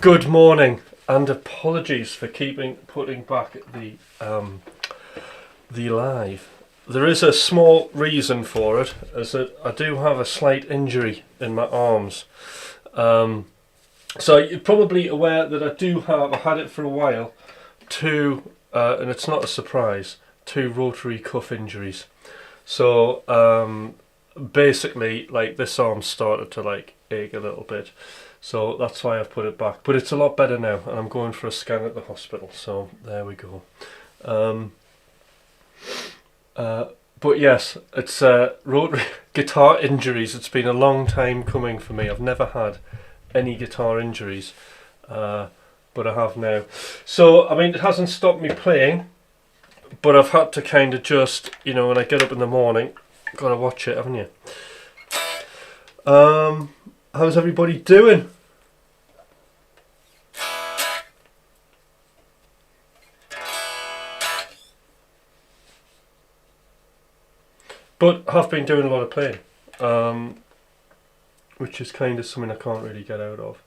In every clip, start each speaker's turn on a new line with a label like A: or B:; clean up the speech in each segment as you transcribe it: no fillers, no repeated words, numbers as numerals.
A: Good morning, and apologies for putting back the live. There is a small reason for it, as that I do have a slight injury in my arms. So you're probably aware that I had it for a while, and it's not a surprise, 2 rotary cuff injuries. So basically, like, this arm started to ache a little bit. So that's why I've put it back. But it's a lot better now, and I'm going for a scan at the hospital. So there we go. But yes, it's rotary guitar injuries. It's been a long time coming for me. I've never had any guitar injuries, but I have now. So, I mean, it hasn't stopped me playing, but I've had to kind of just, when I get up in the morning, got to watch it, haven't you? How's everybody doing? But have been doing a lot of playing, which is kind of something I can't really get out of.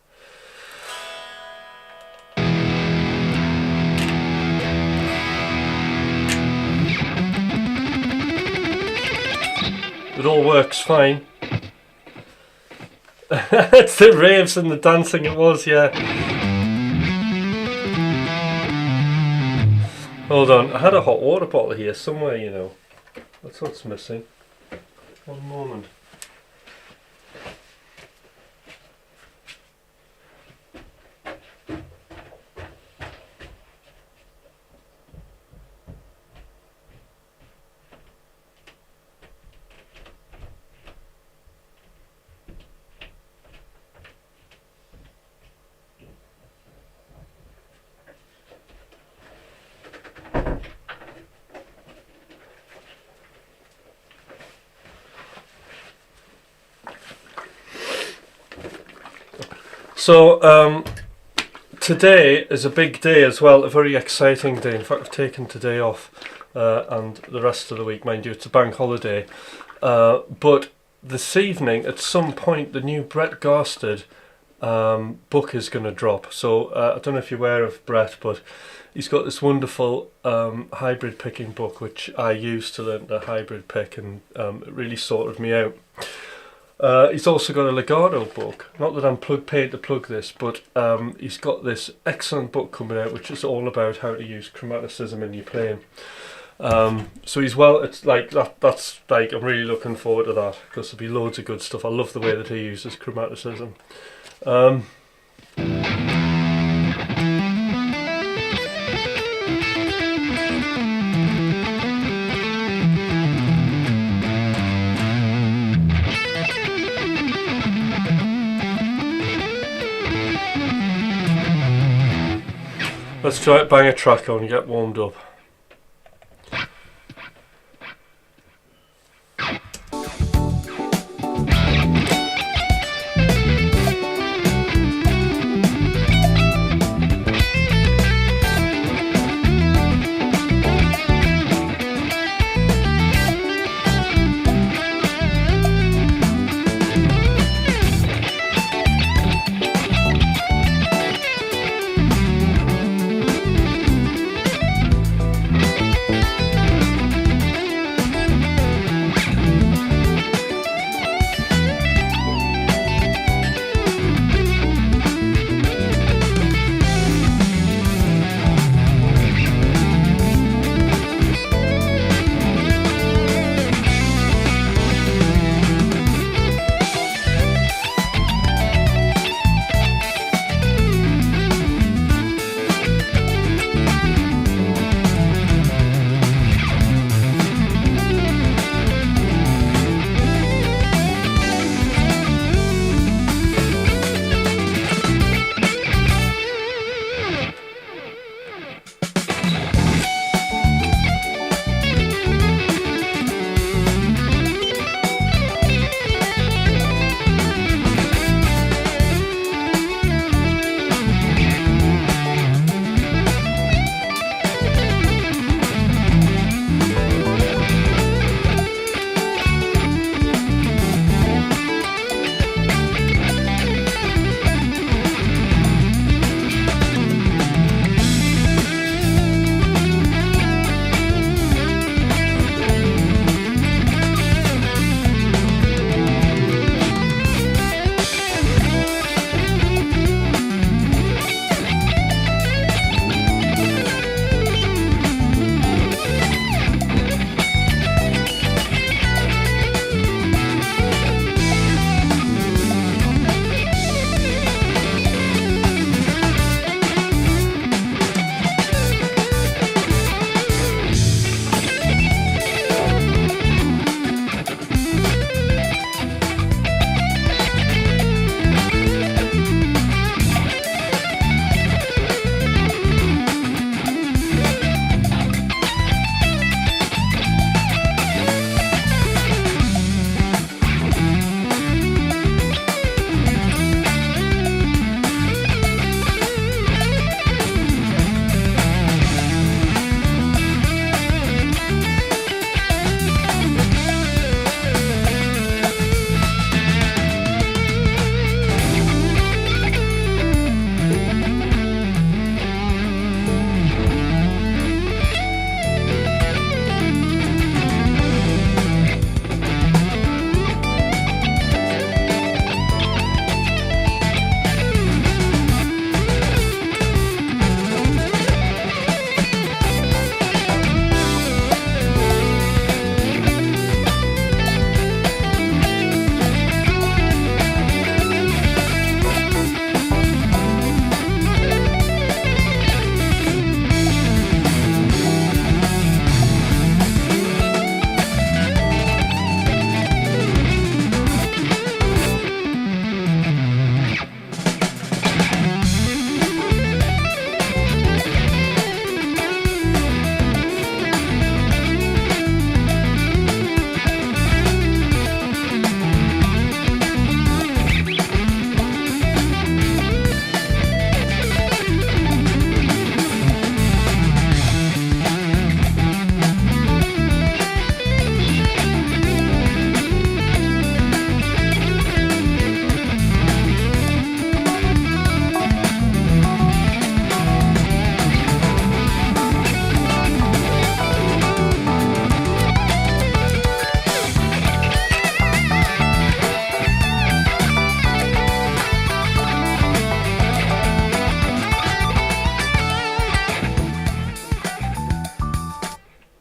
A: It all works fine. It's the raves and the dancing it was, yeah. Hold on, I had a hot water bottle here somewhere, That's what's missing. One moment. So today is a big day as well, a very exciting day. In fact, I've taken today off and the rest of the week, mind you, it's a bank holiday. But this evening, at some point, the new Brett Garsted book is going to drop. So I don't know if you're aware of Brett, but he's got this wonderful hybrid picking book, which I used to learn the hybrid pick, and it really sorted me out. He's also got a legato book. Not that I'm paid to plug this, but he's got this excellent book coming out, which is all about how to use chromaticism in your playing. So it's like that. That's like, I'm really looking forward to that, because there'll be loads of good stuff. I love the way that he uses chromaticism. Let's try it, bang a track on and get warmed up.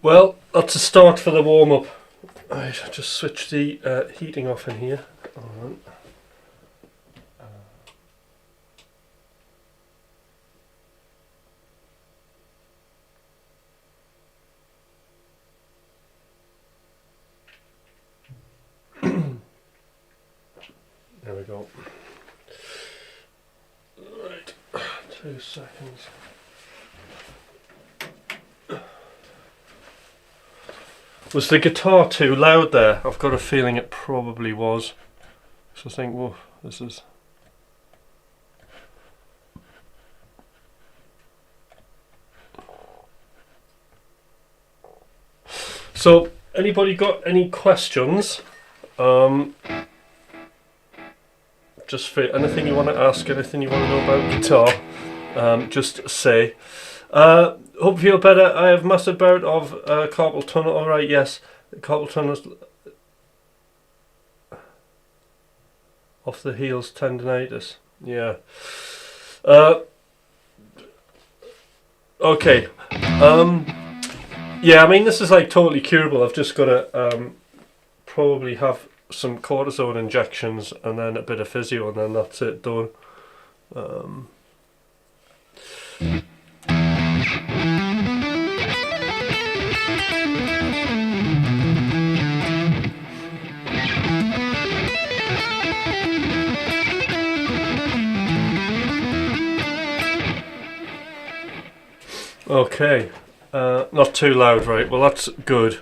A: Well, that's a start for the warm-up. I just switch the heating off in here. Alright. There we go. Right, 2 seconds. Was the guitar too loud there? I've got a feeling it probably was. So I think, whoa, this is... So, anybody got any questions? Just for anything you want to ask, anything you want to know about guitar, just say. Hope you feel better. I have massive bout of carpal tunnel. Alright, yes. Carpal tunnel's off the heels tendinitis. Yeah. Okay. Yeah, I mean, this is like totally curable. I've just got to probably have some cortisone injections and then a bit of physio, and then that's it done. Okay, not too loud, right? Well, that's good.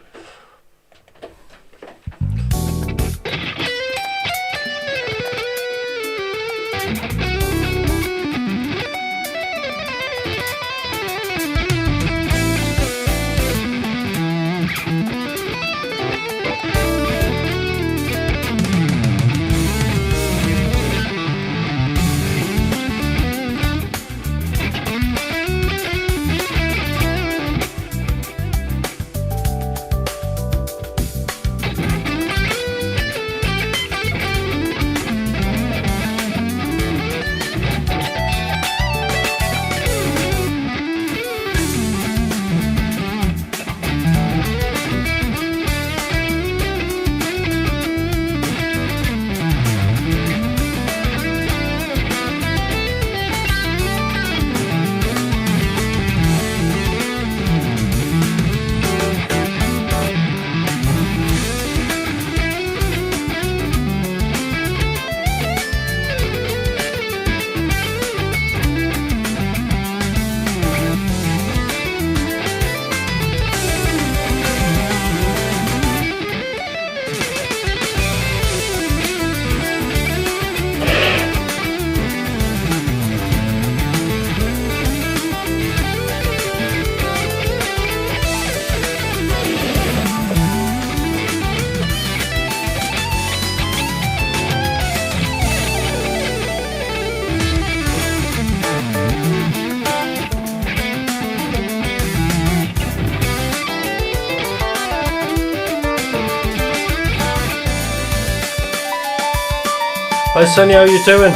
A: Hi Sonny, how you doing?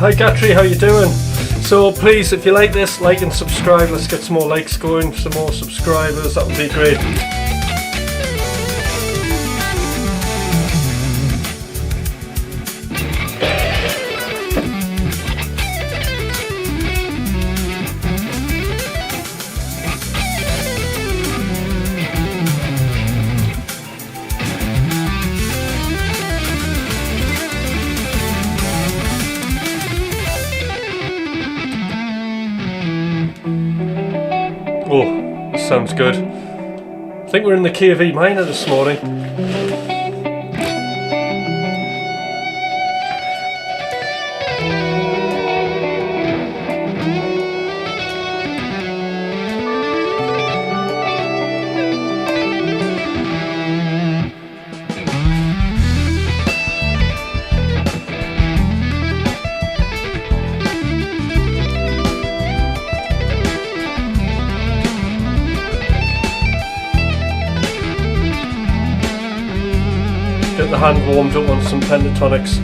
A: Hi Gatry, how you doing? So please, if you like this, like and subscribe. Let's get some more likes going, some more subscribers. That would be great. Oh, this sounds good. I think we're in the key of E minor this morning. Get the hand warmed up on some pentatonics.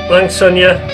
A: Thanks, Sonia.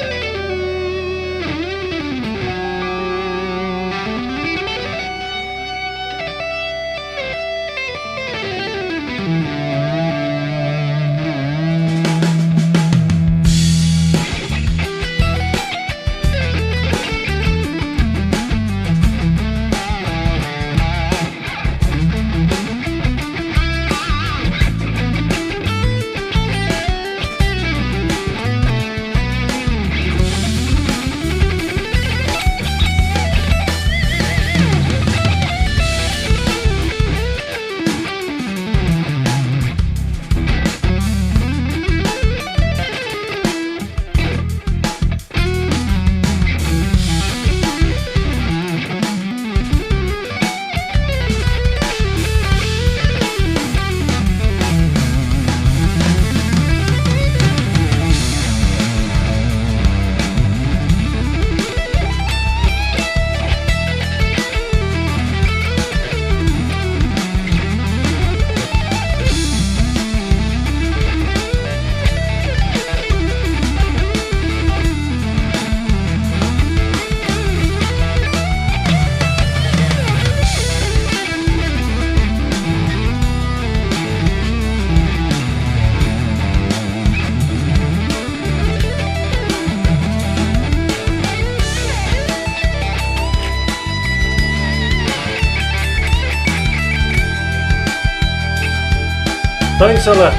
A: Thanks, Anna.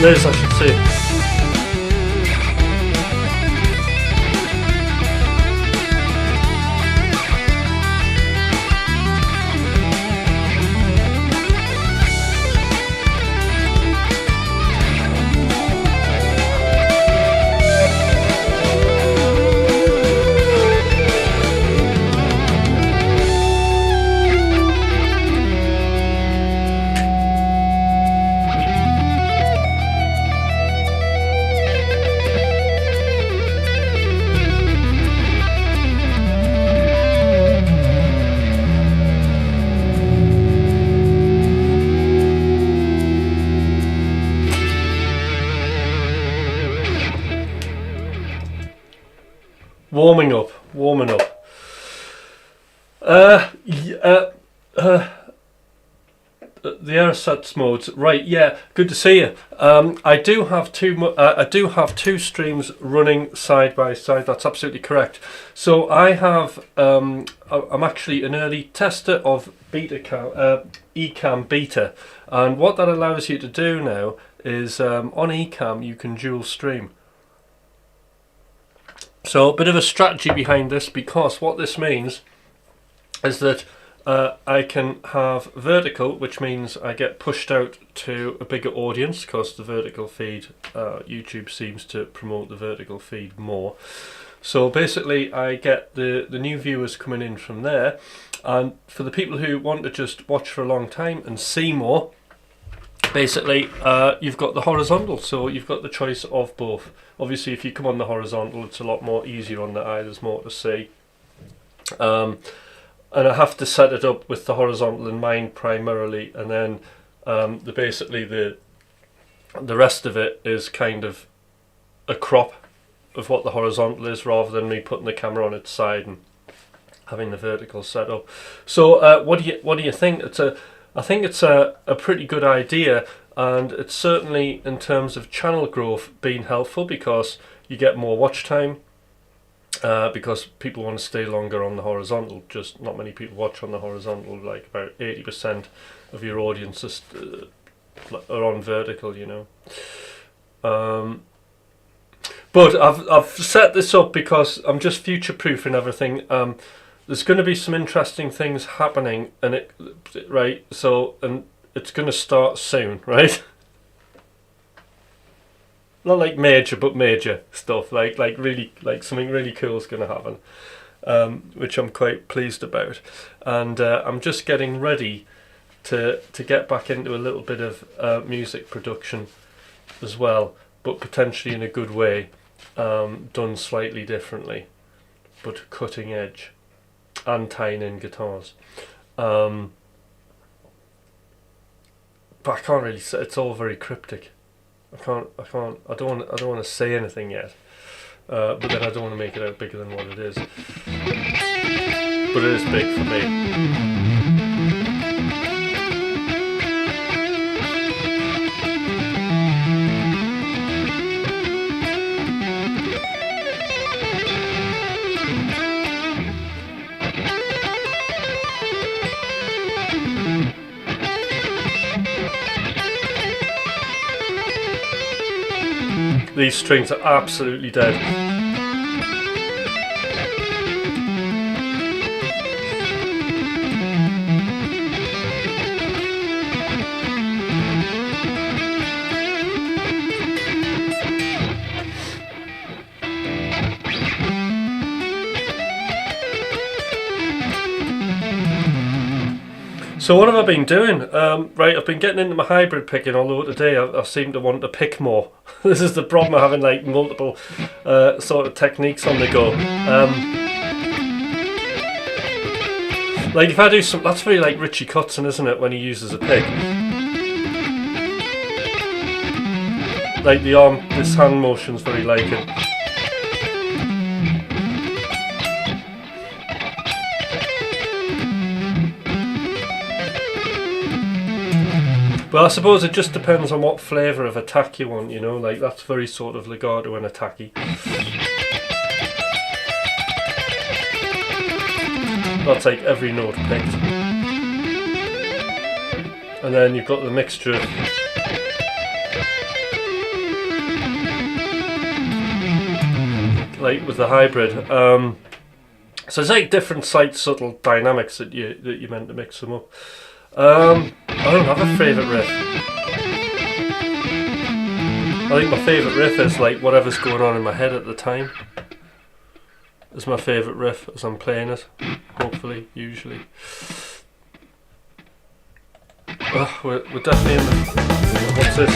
A: Liz, I should say. warming up. The Aerosets modes, right? Yeah, good to see you. I do have two streams running side by side. That's absolutely correct. So I have. I'm actually an early tester of Ecamm Beta, and what that allows you to do now is on Ecamm you can dual stream. So a bit of a strategy behind this, because what this means is that I can have vertical, which means I get pushed out to a bigger audience, because the vertical feed, YouTube seems to promote the vertical feed more. So basically I get the new viewers coming in from there, and for the people who want to just watch for a long time and see more, basically you've got the horizontal, so you've got the choice of both. Obviously if you come on the horizontal it's a lot more easier on the eye, there's more to see. And I have to set it up with the horizontal in mind primarily, and then basically the rest of it is kind of a crop of what the horizontal is, rather than me putting the camera on its side and having the vertical set up. So what do you think? I think it's a pretty good idea, and it's certainly, in terms of channel growth, been helpful, because you get more watch time. Because people want to stay longer on the horizontal. Just not many people watch on the horizontal. Like about 80% of your audience are on vertical, you know. But I've set this up because I'm just future-proofing everything. There's going to be some interesting things happening, and and it's going to start soon, right? Not like major, but major stuff. Like something really cool is going to happen, which I'm quite pleased about. And I'm just getting ready to get back into a little bit of music production as well, but potentially in a good way, done slightly differently, but cutting edge, and tying in guitars. But I can't really say, it's all very cryptic. I don't want to say anything yet, but then I don't want to make it out bigger than what it is. But it is big for me. These strings are absolutely dead. So what have I been doing? Right, I've been getting into my hybrid picking, although today I seem to want to pick more. This is the problem of having like multiple sort of techniques on the go. Like if I do some, that's very like Richie Kotzen, isn't it, when he uses a pick? Like the arm, this hand motion's very like it. Well, I suppose it just depends on what flavour of attack you want, you know, like that's very sort of legato and attacky. That's like every note picked. And then you've got the mixture of like with the hybrid. So it's like different slight subtle dynamics that you meant to mix them up. I don't have a favourite riff. I think my favourite riff is like whatever's going on in my head at the time. Is my favourite riff as I'm playing it. Hopefully, usually. We're definitely in the... What's this?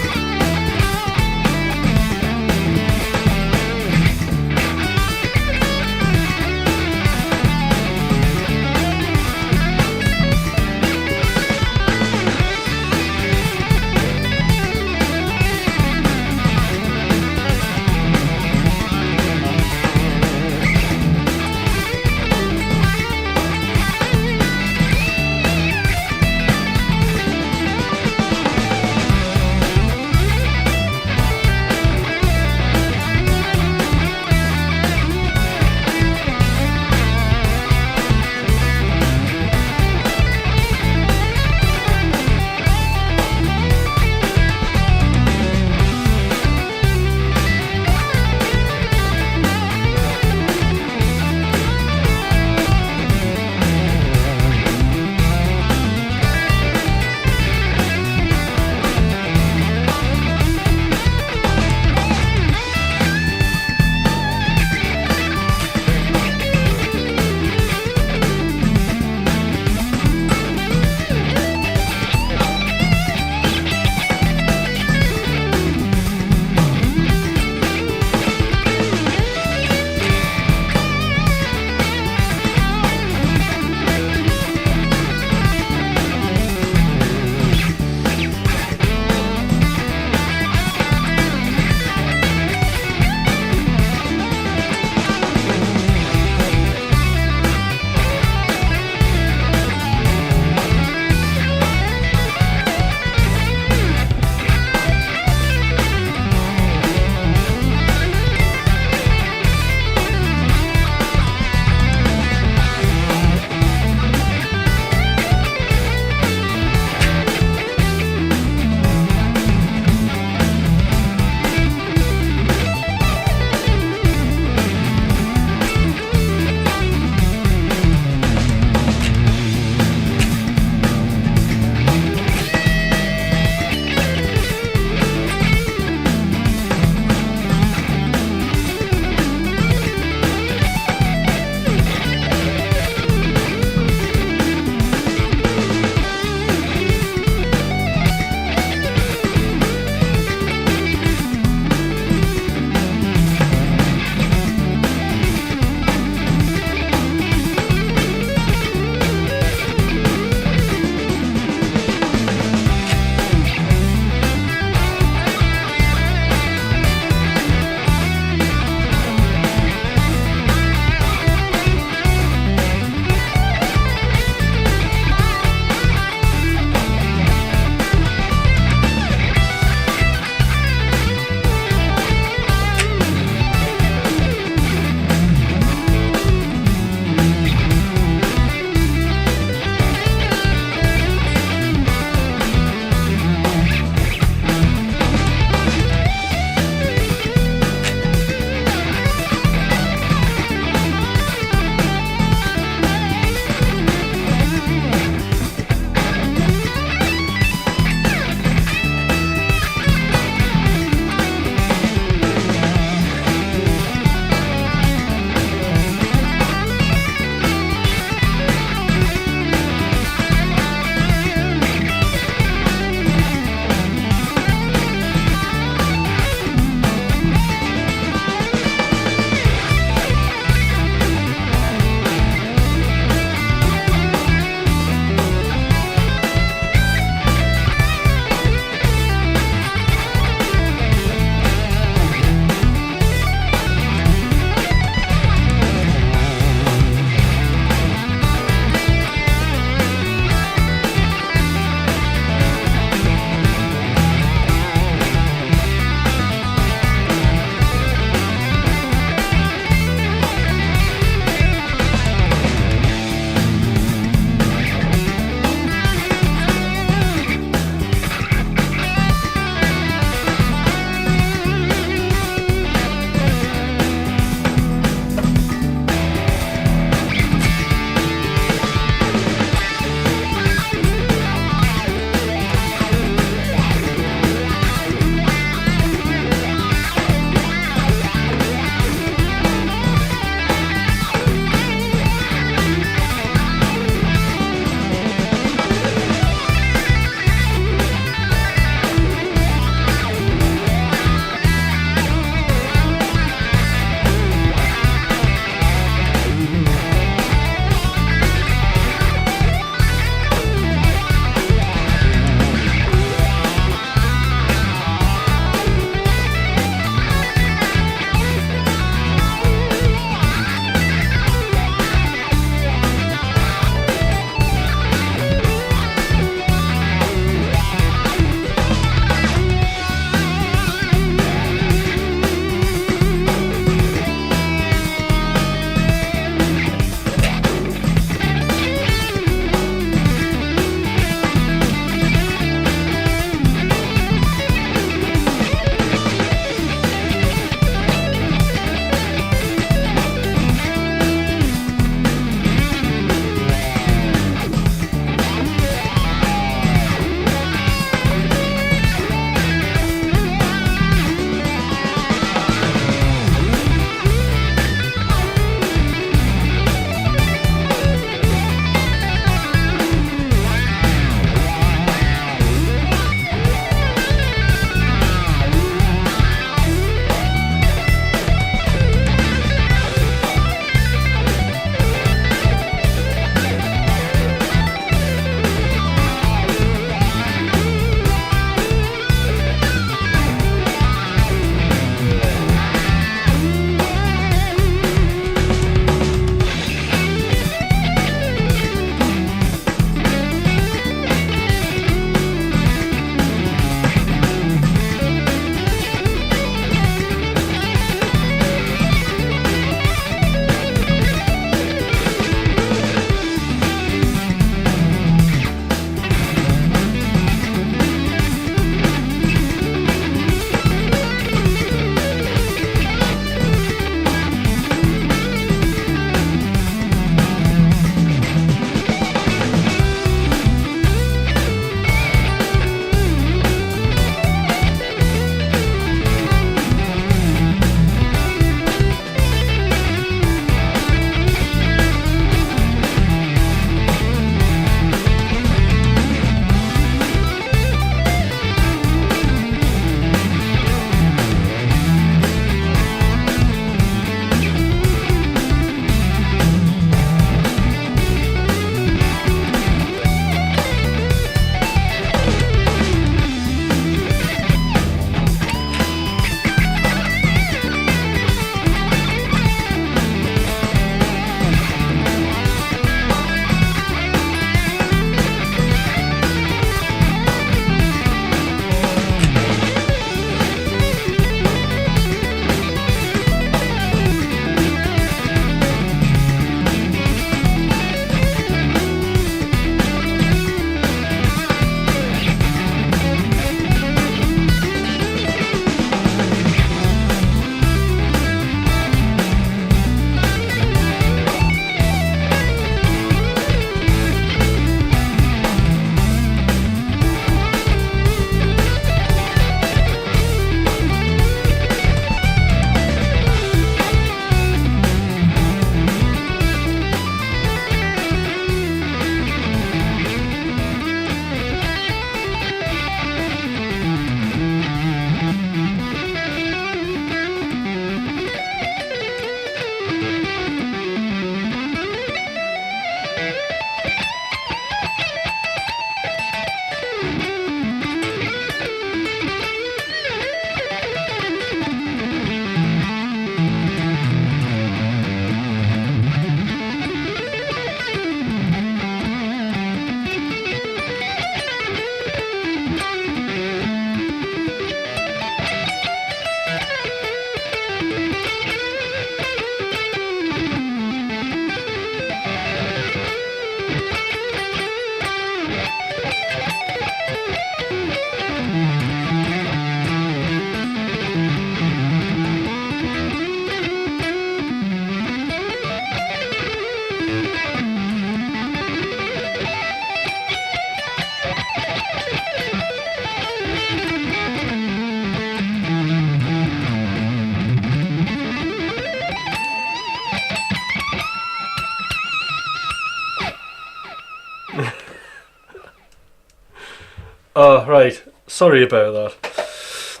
A: Oh, right. Sorry about that.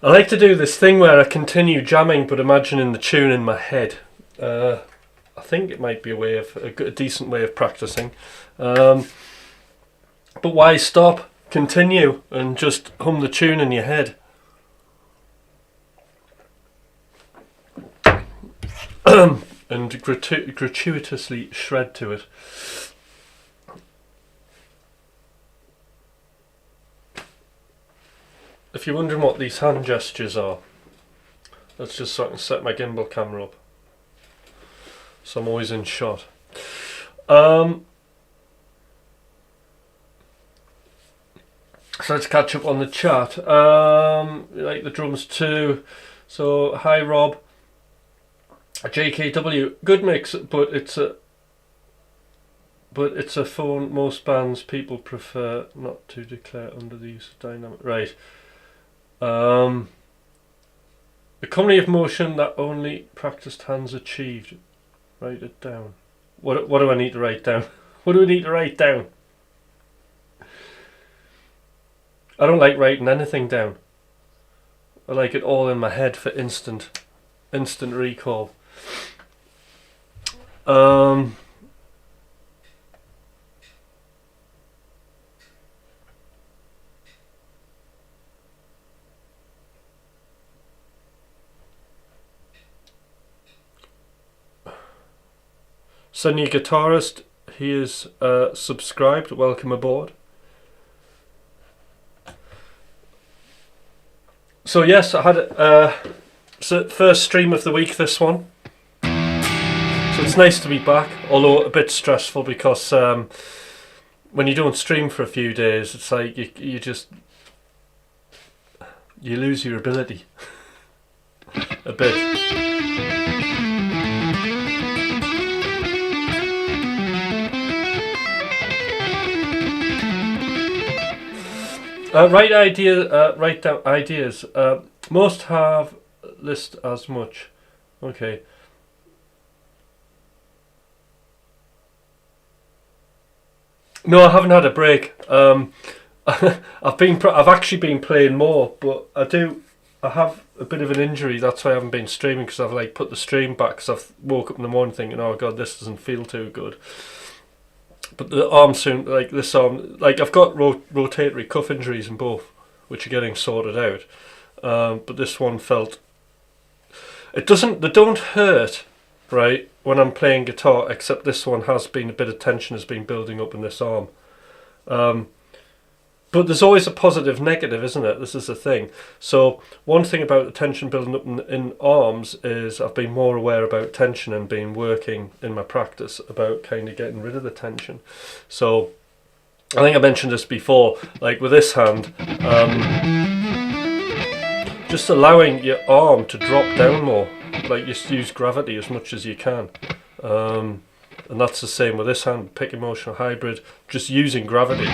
A: I like to do this thing where I continue jamming but imagining the tune in my head. I think it might be a decent way of practicing. But why stop? Continue and just hum the tune in your head. And gratuitously shred to it. If you're wondering what these hand gestures are, that's just so I can set my gimbal camera up, so I'm always in shot. So let's catch up on the chat. Like the drums too. So hi Rob. JKW, good mix, but it's a phone. Most bands people prefer not to declare under the use of dynamic. Right. A comedy of motion that only practiced hands achieved. Write it down. What do I need to write down? What do I need to write down? I don't like writing anything down. I like it all in my head for instant recall. Sunny Guitarist, he is subscribed. Welcome aboard. So yes, I had first stream of the week, this one. So it's nice to be back, although a bit stressful because when you don't stream for a few days, it's like you lose your ability a bit. Write down ideas. Most have list as much. Okay. No, I haven't had a break. I've actually been playing more, but I have a bit of an injury. That's why I haven't been streaming, because I've like put the stream back because I've woke up in the morning thinking, oh god, this doesn't feel too good. But the arm soon, like this arm, like I've got rotatory cuff injuries in both, which are getting sorted out. But this one they don't hurt, right, when I'm playing guitar, except this one has been, a bit of tension has been building up in this arm. But there's always a positive negative, isn't it? This is the thing. So one thing about the tension building up in arms is I've been more aware about tension and been working in my practice about kind of getting rid of the tension. So I think I mentioned this before, like with this hand, just allowing your arm to drop down more, like just use gravity as much as you can. And that's the same with this hand, pick emotional hybrid, just using gravity.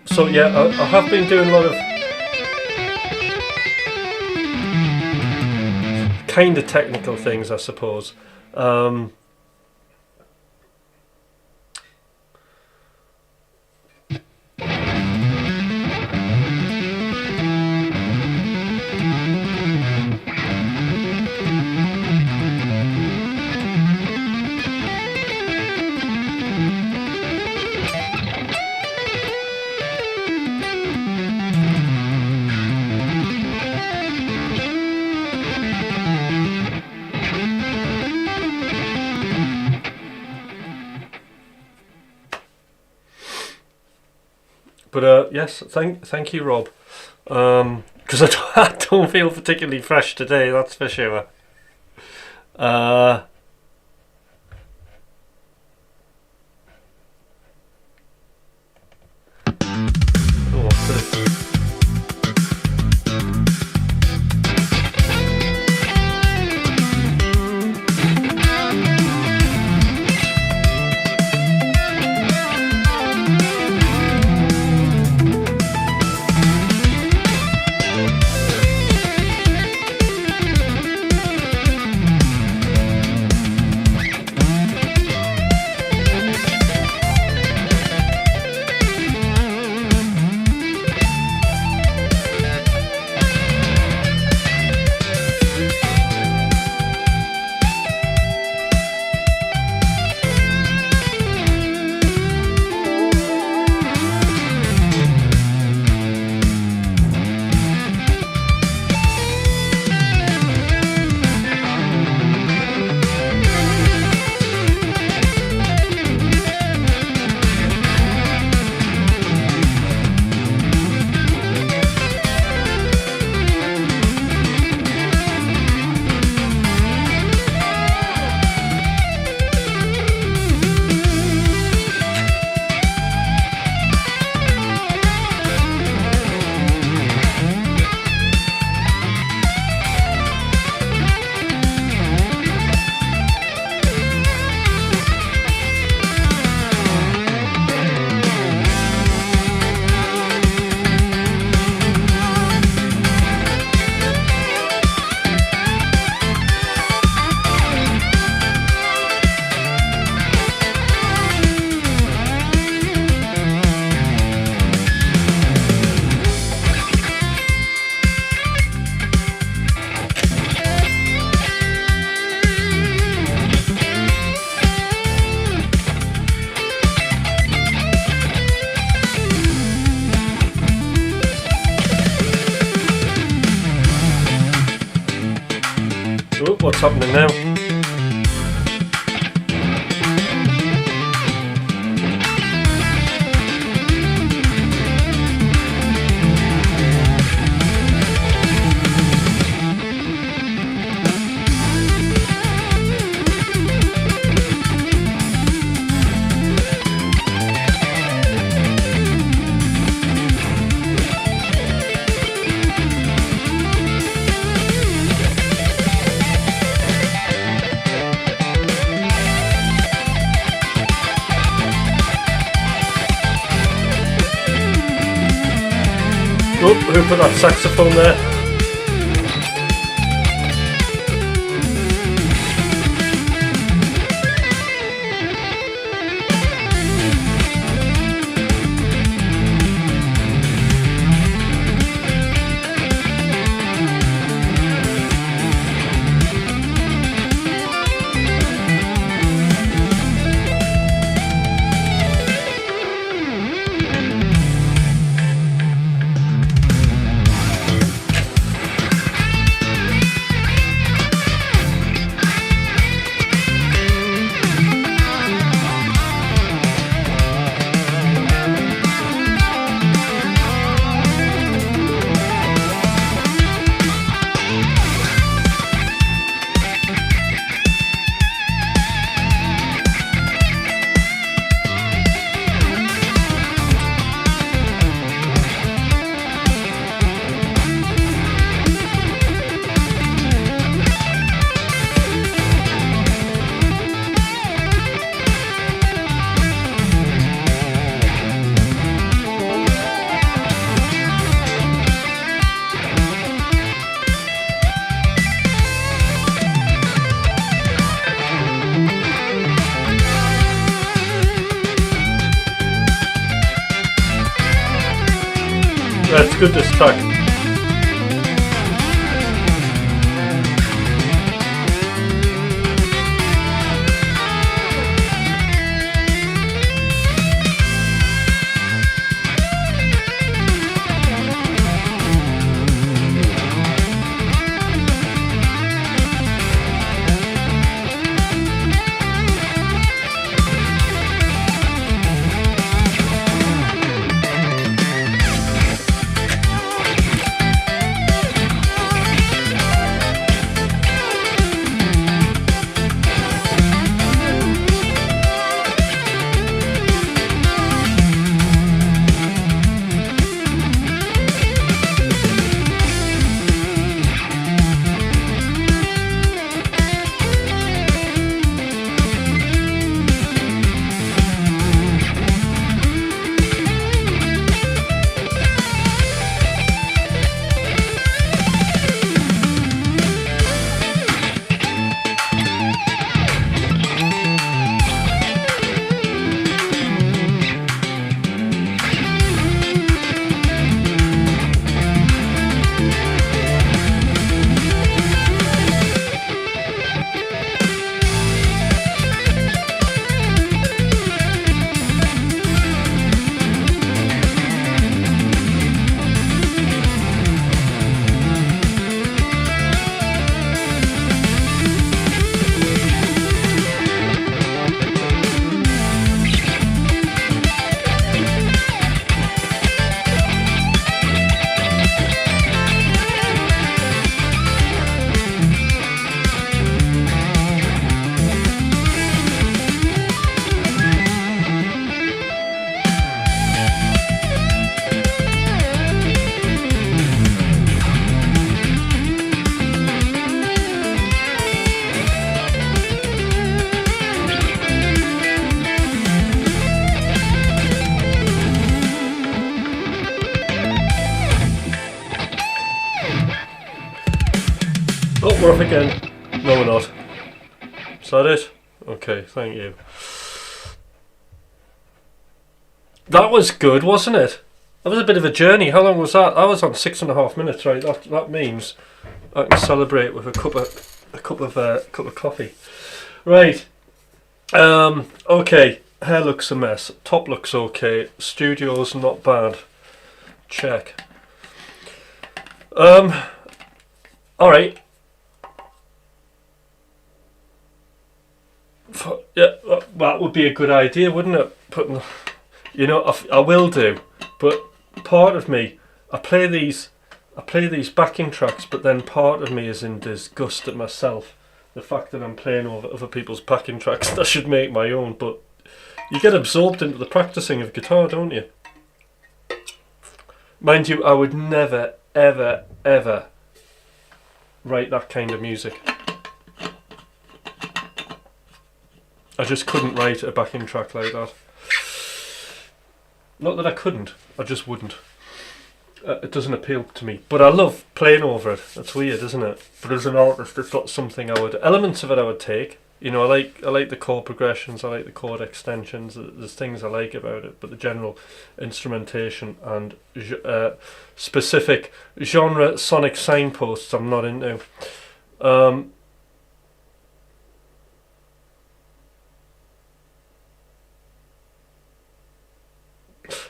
A: So yeah, I have been doing a lot of kind of technical things, I suppose. But yes, thank you, Rob. Because I don't feel particularly fresh today, that's for sure. What's this? Oh, what's happening now? Oh, who put that saxophone there? That's good, this track. Oh, we're off again. No, we're not. Is that it? Okay, thank you. That was good, wasn't it? That was a bit of a journey. How long was that? I was on 6.5 minutes, right? That means I can celebrate with a cup of coffee. Right. Okay. Hair looks a mess. Top looks okay. Studio's not bad. Check. All right. Yeah, that would be a good idea, wouldn't it? Putting, I will do, but part of me, I play these backing tracks, but then part of me is in disgust at myself. The fact that I'm playing over other people's backing tracks, that I should make my own, but you get absorbed into the practicing of guitar, don't you? Mind you, I would never, ever, ever write that kind of music. I just couldn't write a backing track like that. Not that I couldn't, I just wouldn't. It doesn't appeal to me, but I love playing over it. That's weird, isn't it? But as an artist, it's not something I would. Elements of it I would take. I like the chord progressions. I like the chord extensions. There's things I like about it, but the general instrumentation and specific genre sonic signposts I'm not into.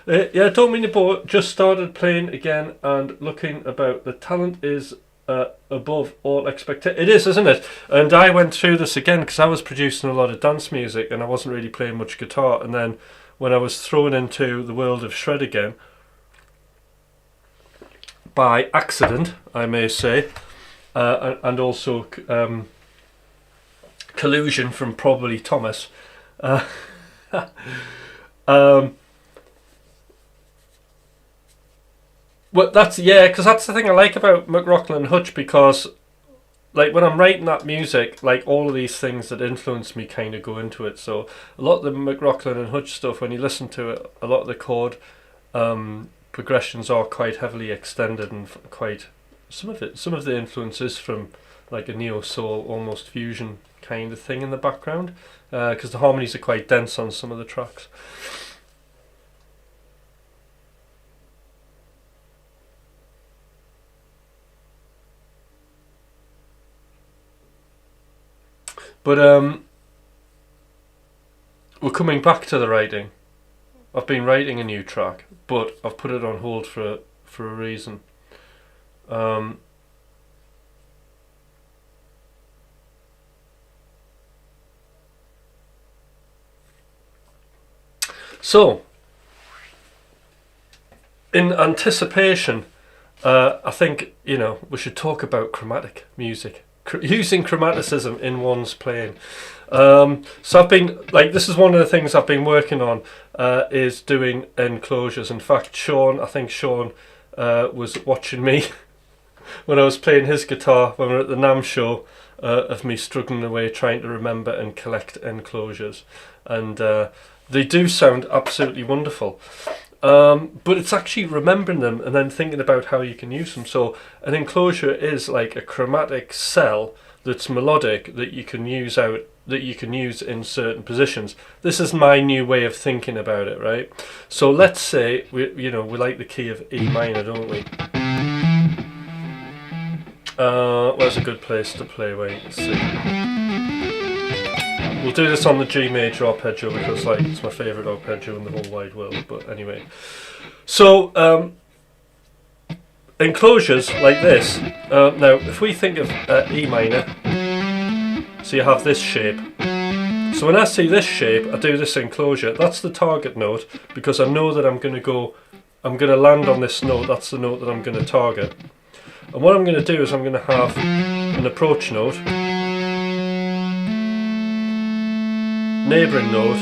A: Yeah, I don't mean to bore. Just started playing again and looking about. The talent is above all expectation. It is, isn't it? And I went through this again because I was producing a lot of dance music and I wasn't really playing much guitar. And then when I was thrown into the world of shred again, by accident, I may say, and also collusion from probably Thomas. Well, because that's the thing I like about McRocklin Hutch, because like when I'm writing that music, like all of these things that influence me kind of go into it. So a lot of the McRocklin and Hutch stuff, when you listen to it, a lot of the chord progressions are quite heavily extended and quite some of the influences from like a neo soul, almost fusion kind of thing in the background, because the harmonies are quite dense on some of the tracks. But we're coming back to the writing. I've been writing a new track, but I've put it on hold for a reason. So, in anticipation, I think we should talk about chromatic music. Using chromaticism in one's playing. So I've been this is one of the things I've been working on, is doing enclosures. In fact, I think Sean was watching me when I was playing his guitar when we were at the NAMM show, of me struggling away trying to remember and collect enclosures, and they do sound absolutely wonderful. But it's actually remembering them and then thinking about how you can use them. So an enclosure is like a chromatic cell that's melodic that you can use in certain positions. This is my new way of thinking about it, right? So let's say we like the key of E minor, don't we? Where's a good place to play? Wait, let's see. We'll do this on the G major arpeggio because it's my favourite arpeggio in the whole wide world. But anyway, so enclosures like this. Now, if we think of E minor, so you have this shape. So when I see this shape, I do this enclosure. That's the target note because I know that I'm going to land on this note. That's the note that I'm going to target. And what I'm going to do is I'm going to have an approach note, neighbouring note,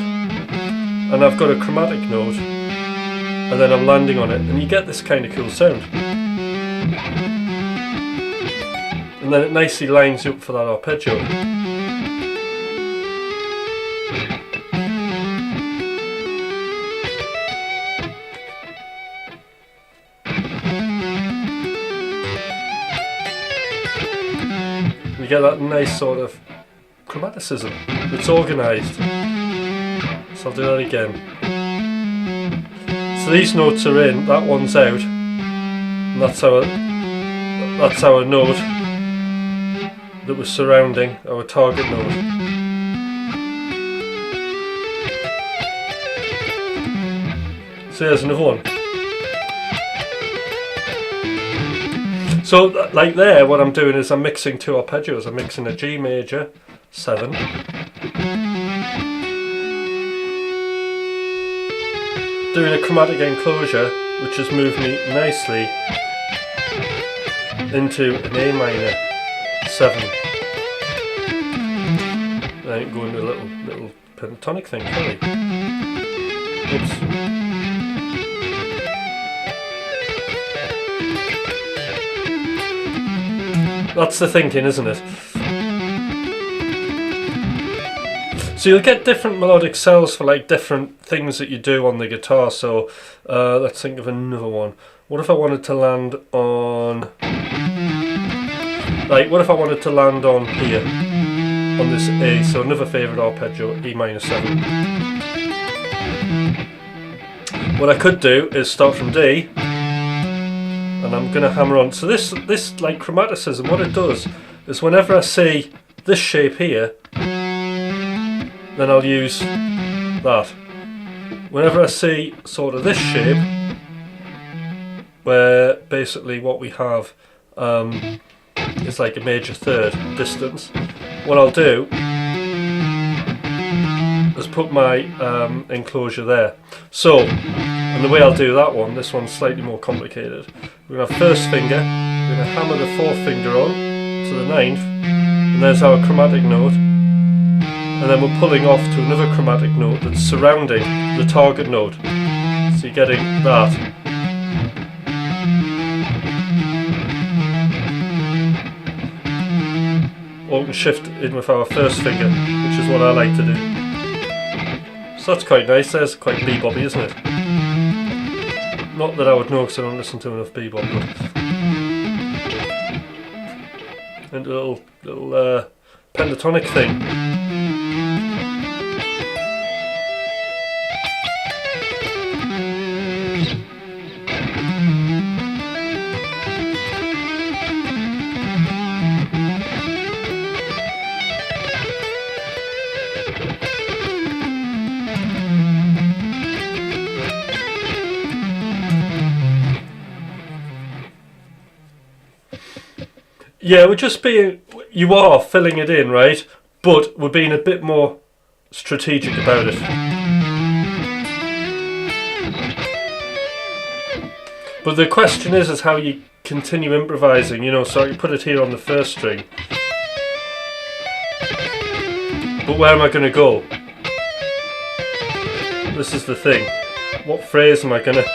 A: and I've got a chromatic note, and then I'm landing on it, and you get this kind of cool sound. And then it nicely lines you up for that arpeggio. You get that nice sort of chromaticism. It's organised. So I'll do that again. So these notes are in, that one's out, and that's our note that was surrounding our target note. So here's another one. So like there, what I'm doing is I'm mixing two arpeggios. I'm mixing a G major 7 Doing a chromatic enclosure, which has moved me nicely into an A minor 7. I ain't going to a little pentatonic thing, can I? Oops. That's the thinking, isn't it? So you'll get different melodic cells for like different things that you do on the guitar. So let's think of another one. What if I wanted to land on, like, what if I wanted to land on here, on this A? So another favourite arpeggio, E minor 7. What I could do is start from D, and I'm going to hammer on. So this like chromaticism, what it does is whenever I see this shape here, then I'll use that. Whenever I see sort of this shape, where basically what we have is like a major third distance, what I'll do is put my enclosure there. So, and the way I'll do that one, this one's slightly more complicated. We're going to have first finger, we're going to hammer the fourth finger on to the ninth, and there's our chromatic note. And then we're pulling off to another chromatic note that's surrounding the target note. So you're getting that. Or we can shift in with our first finger, which is what I like to do. So that's quite nice. There's quite bebop-y, isn't it? Not that I would know because I don't listen to enough bebop, but and a little pentatonic thing. Yeah, we're just being, you are filling it in, right? But we're being a bit more strategic about it. But the question is how you continue improvising, you know, so you put it here on the first string. But where am I going to go? This is the thing. What phrase am I going to...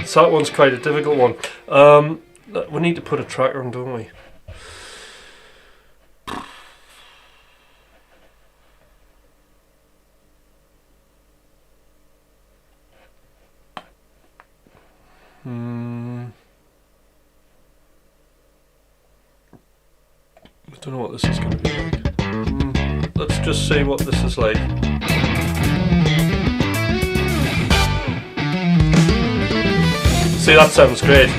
A: So that one's quite a difficult one. We need to put a tracker on, don't we? I don't know what this is going to be like. Let's just see what this is like. See, that sounds great.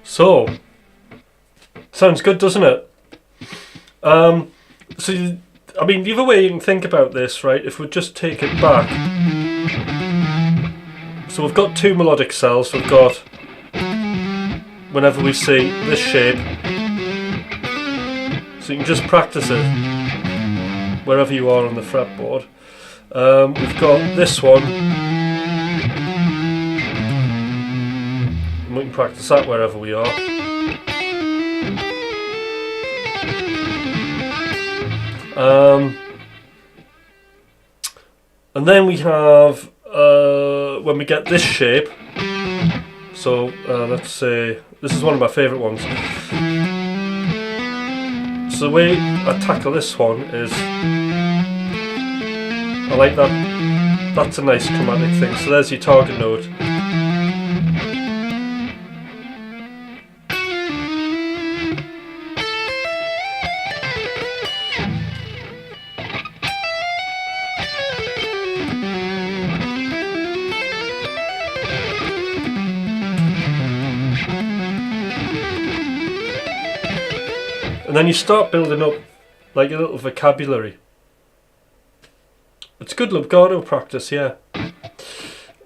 A: So, sounds good, doesn't it? I mean, the other way you can think about this, right, if we just take it back. So we've got two melodic cells. We've got, whenever we see this shape, so you can just practice it wherever you are on the fretboard. We've got this one. And we can practice that wherever we are. And then we have, when we get this shape, so let's say, this is one of my favourite ones. So the way I tackle this one is, I like that, that's a nice chromatic thing, so there's your target note. And then you start building up like a little vocabulary. It's good legato practice, yeah.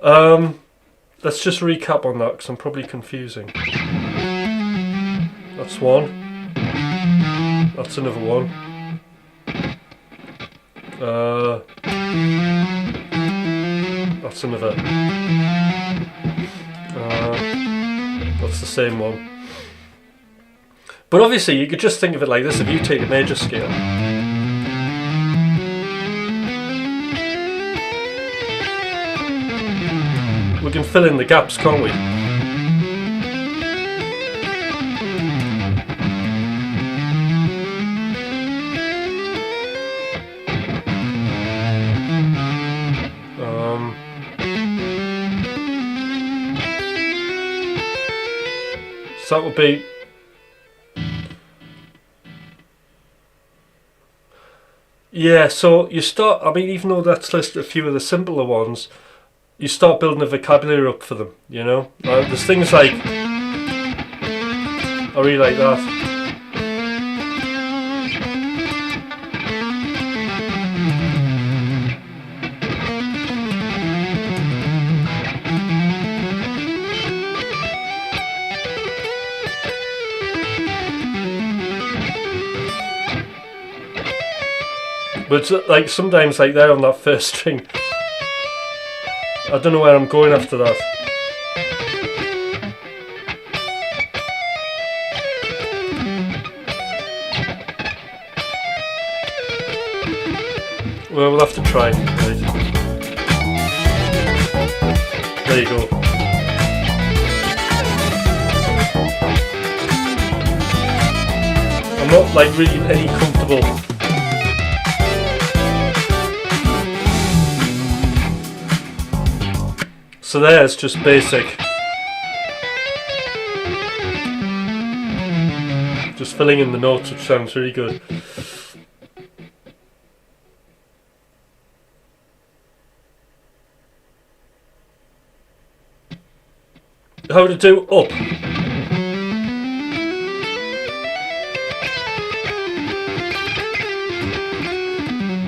A: Let's just recap on that because I'm probably confusing. That's one. That's another one. That's another. That's the same one. But obviously you could just think of it like this: if you take a major scale, we can fill in the gaps, can't we? So that would be, yeah, so you start, I mean, even though that's listed a few of the simpler ones, you start building a vocabulary up for them, you know? There's things like, I really like that. But like sometimes like there on that first string, I don't know where I'm going after that. Well, we'll have to try. Right. There you go. I'm not like really any comfortable. So there's just basic. Just filling in the notes, which sounds really good. How to do up.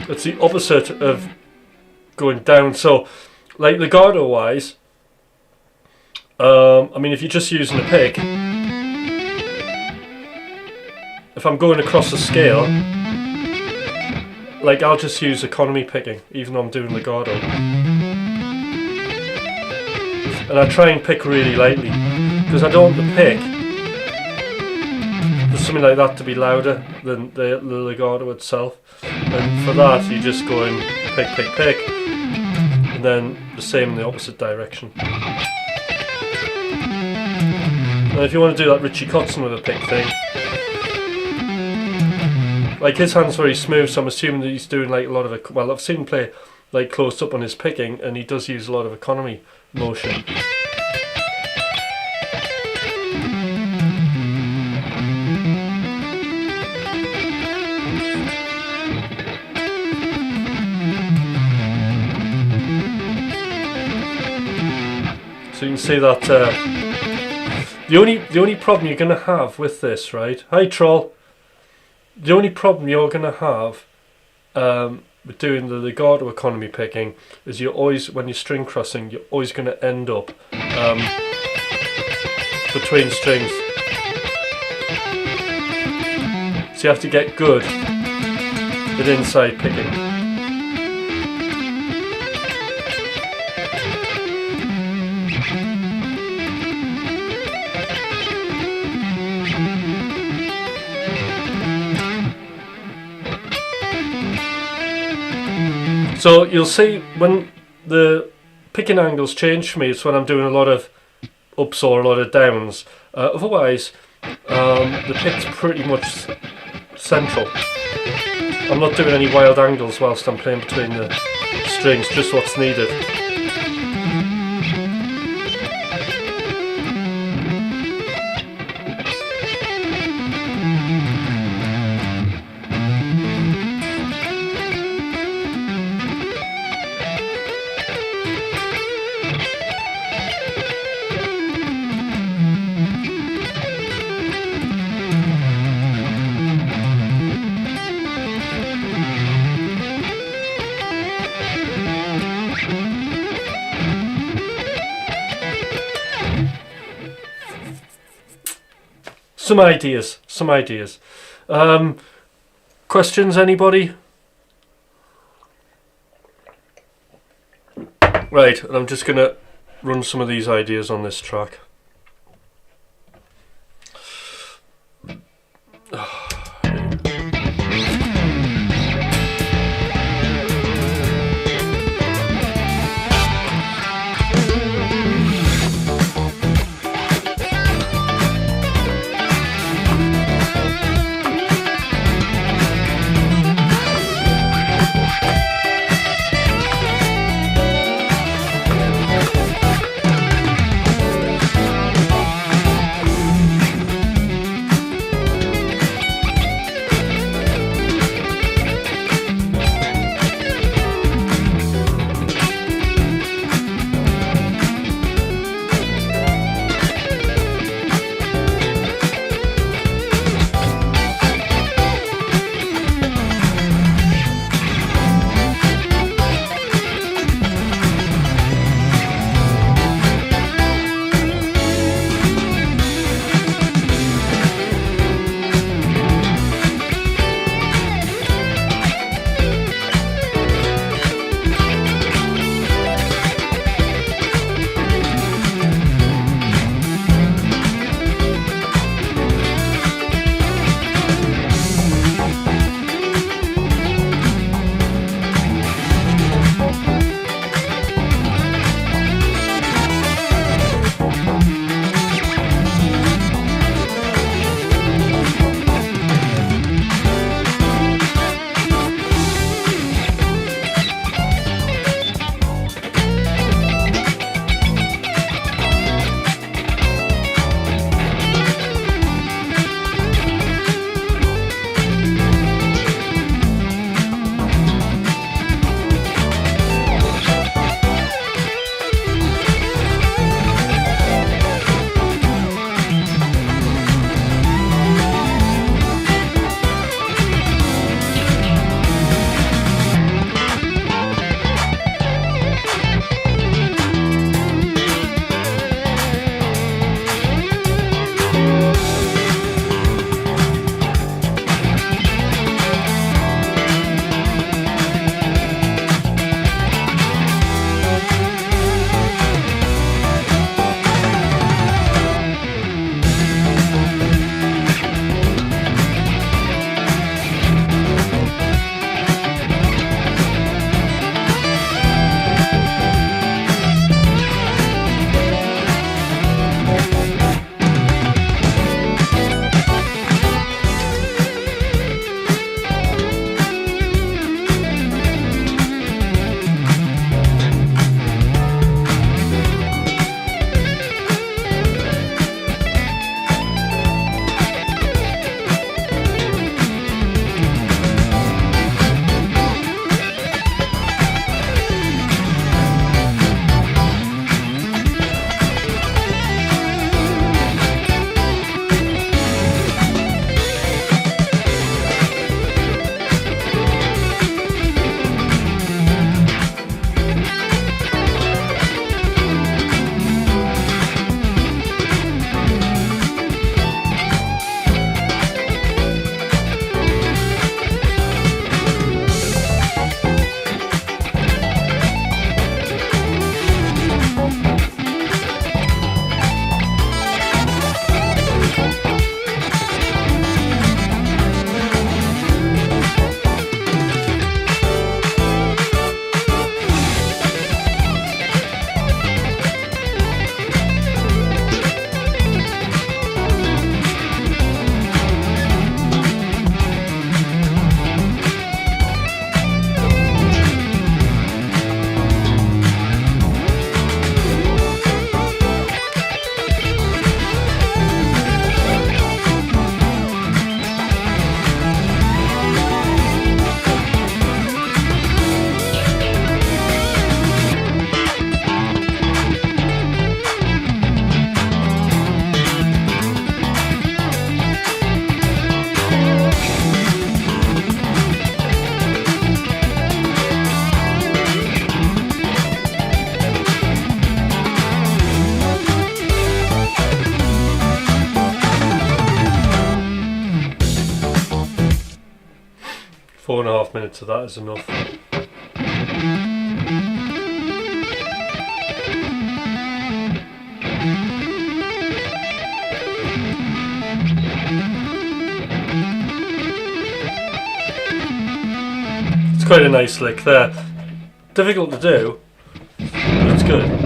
A: It's the opposite of going down. So like legato wise, I mean, if you're just using a pick, if I'm going across the scale, like I'll just use economy picking, even though I'm doing legato. And I try and pick really lightly, because I don't want the pick, for something like that to be louder than the legato itself. And for that, you just go and pick, pick, pick. And then the same in the opposite direction. And if you want to do that Richie Kotzen with a pick thing, like his hand's very smooth, so I'm assuming that he's doing like a lot of it. Well, I've seen him play like close up on his picking, and he does use a lot of economy motion. So you can see that the only problem you're going to have with this, right? Hi Troll. The only problem you're going to have with doing the legato economy picking is you're always, when you're string crossing, you're always going to end up between strings. So you have to get good at inside picking. So you'll see when the picking angles change for me, it's when I'm doing a lot of ups or a lot of downs. Otherwise, the pick's pretty much central. I'm not doing any wild angles whilst I'm playing between the strings, just what's needed. Some ideas. Questions, anybody? Right, and I'm just going to run some of these ideas on this track. 4.5 minutes of that is enough. It's quite a nice lick there. Difficult to do, but it's good.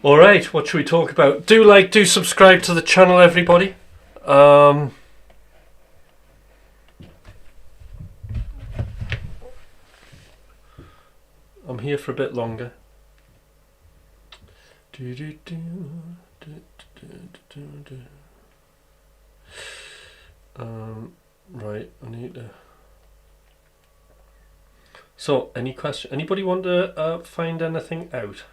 A: Alright, what should we talk about? Do subscribe to the channel, everybody. I'm here for a bit longer. Right, I need to... So, any question? Anybody want to find anything out?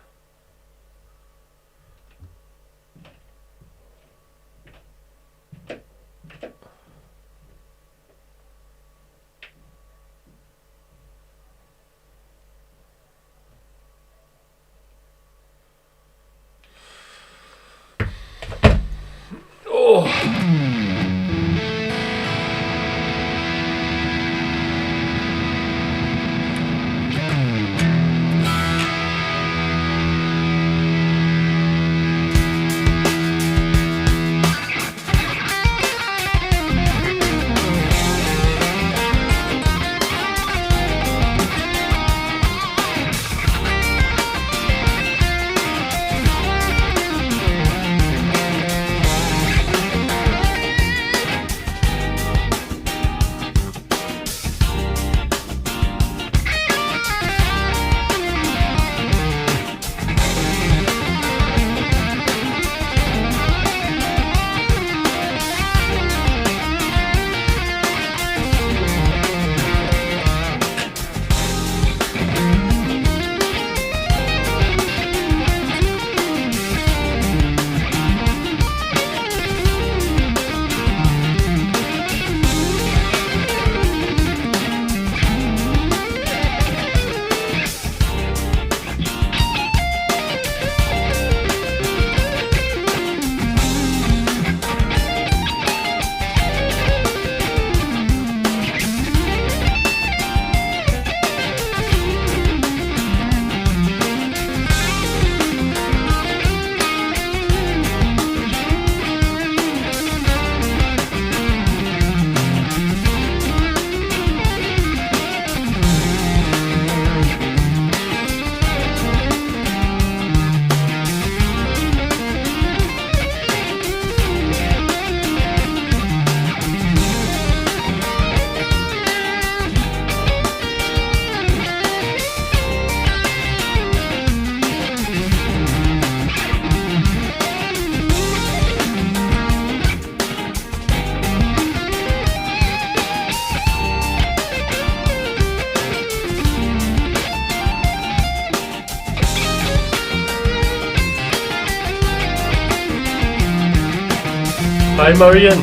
B: Hi, Marian.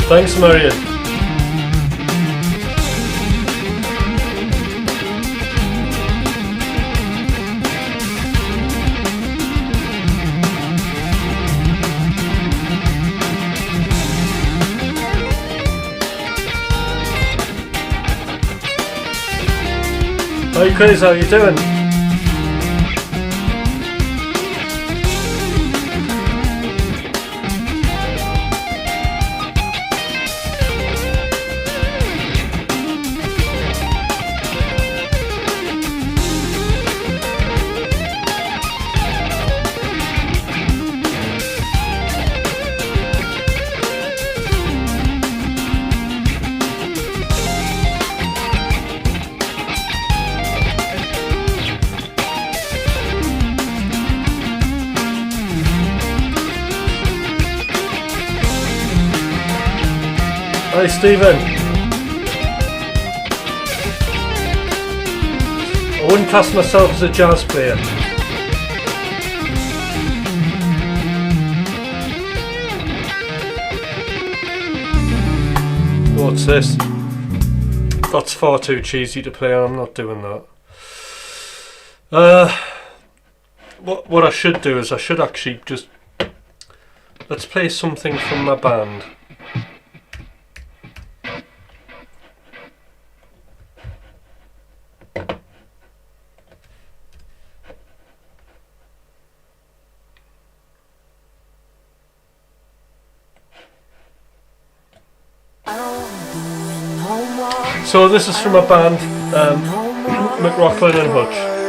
A: Thanks, Marion. Hi Chris, how you doing? Hi Stephen. I wouldn't class myself as a jazz player. What's this? That's far too cheesy to play on, I'm not doing that. What I should do is I should actually just... Let's play something from my band. So this is from a band, McRocklin Hutch.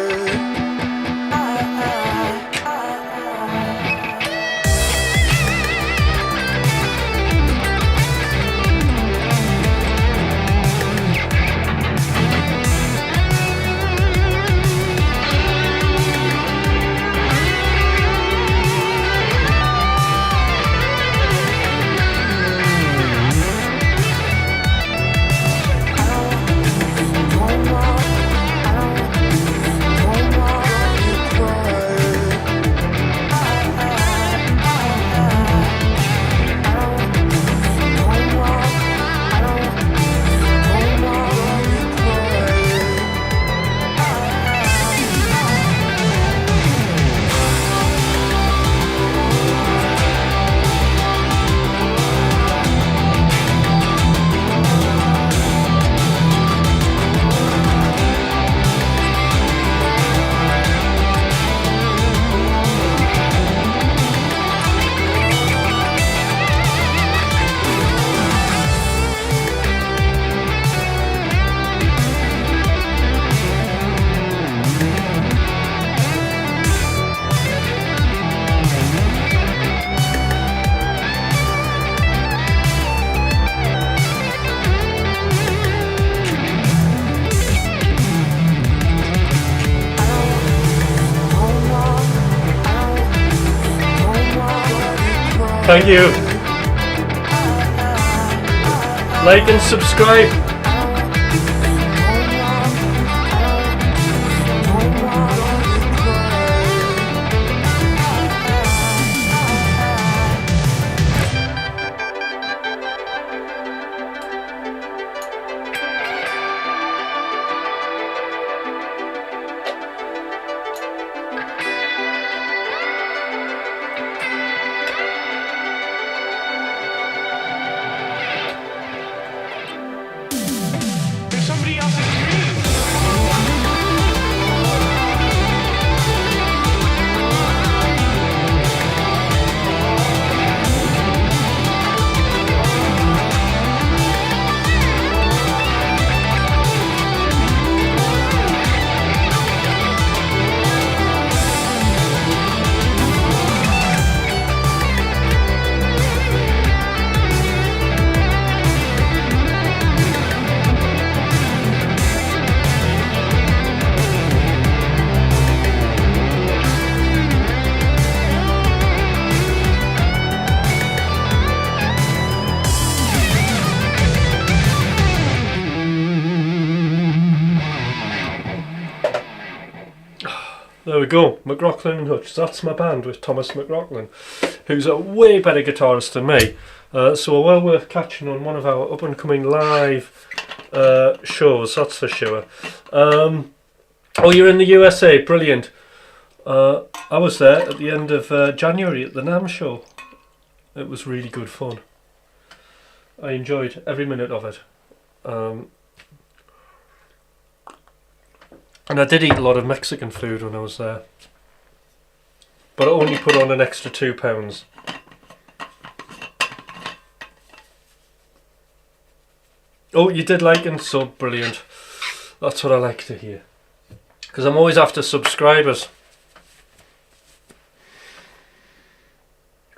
A: Thank you. Like and subscribe. There we go, McRocklin Hutch. That's my band with Thomas McRocklin, who's a way better guitarist than me. So well worth catching on one of our up and coming live shows, that's for sure. Oh, you're in the USA, brilliant. I was there at the end of January at the NAMM show. It was really good fun. I enjoyed every minute of it. And I did eat a lot of Mexican food when I was there. But I only put on an extra £2. Oh, you did like and sub, brilliant. That's what I like to hear. Because I'm always after subscribers.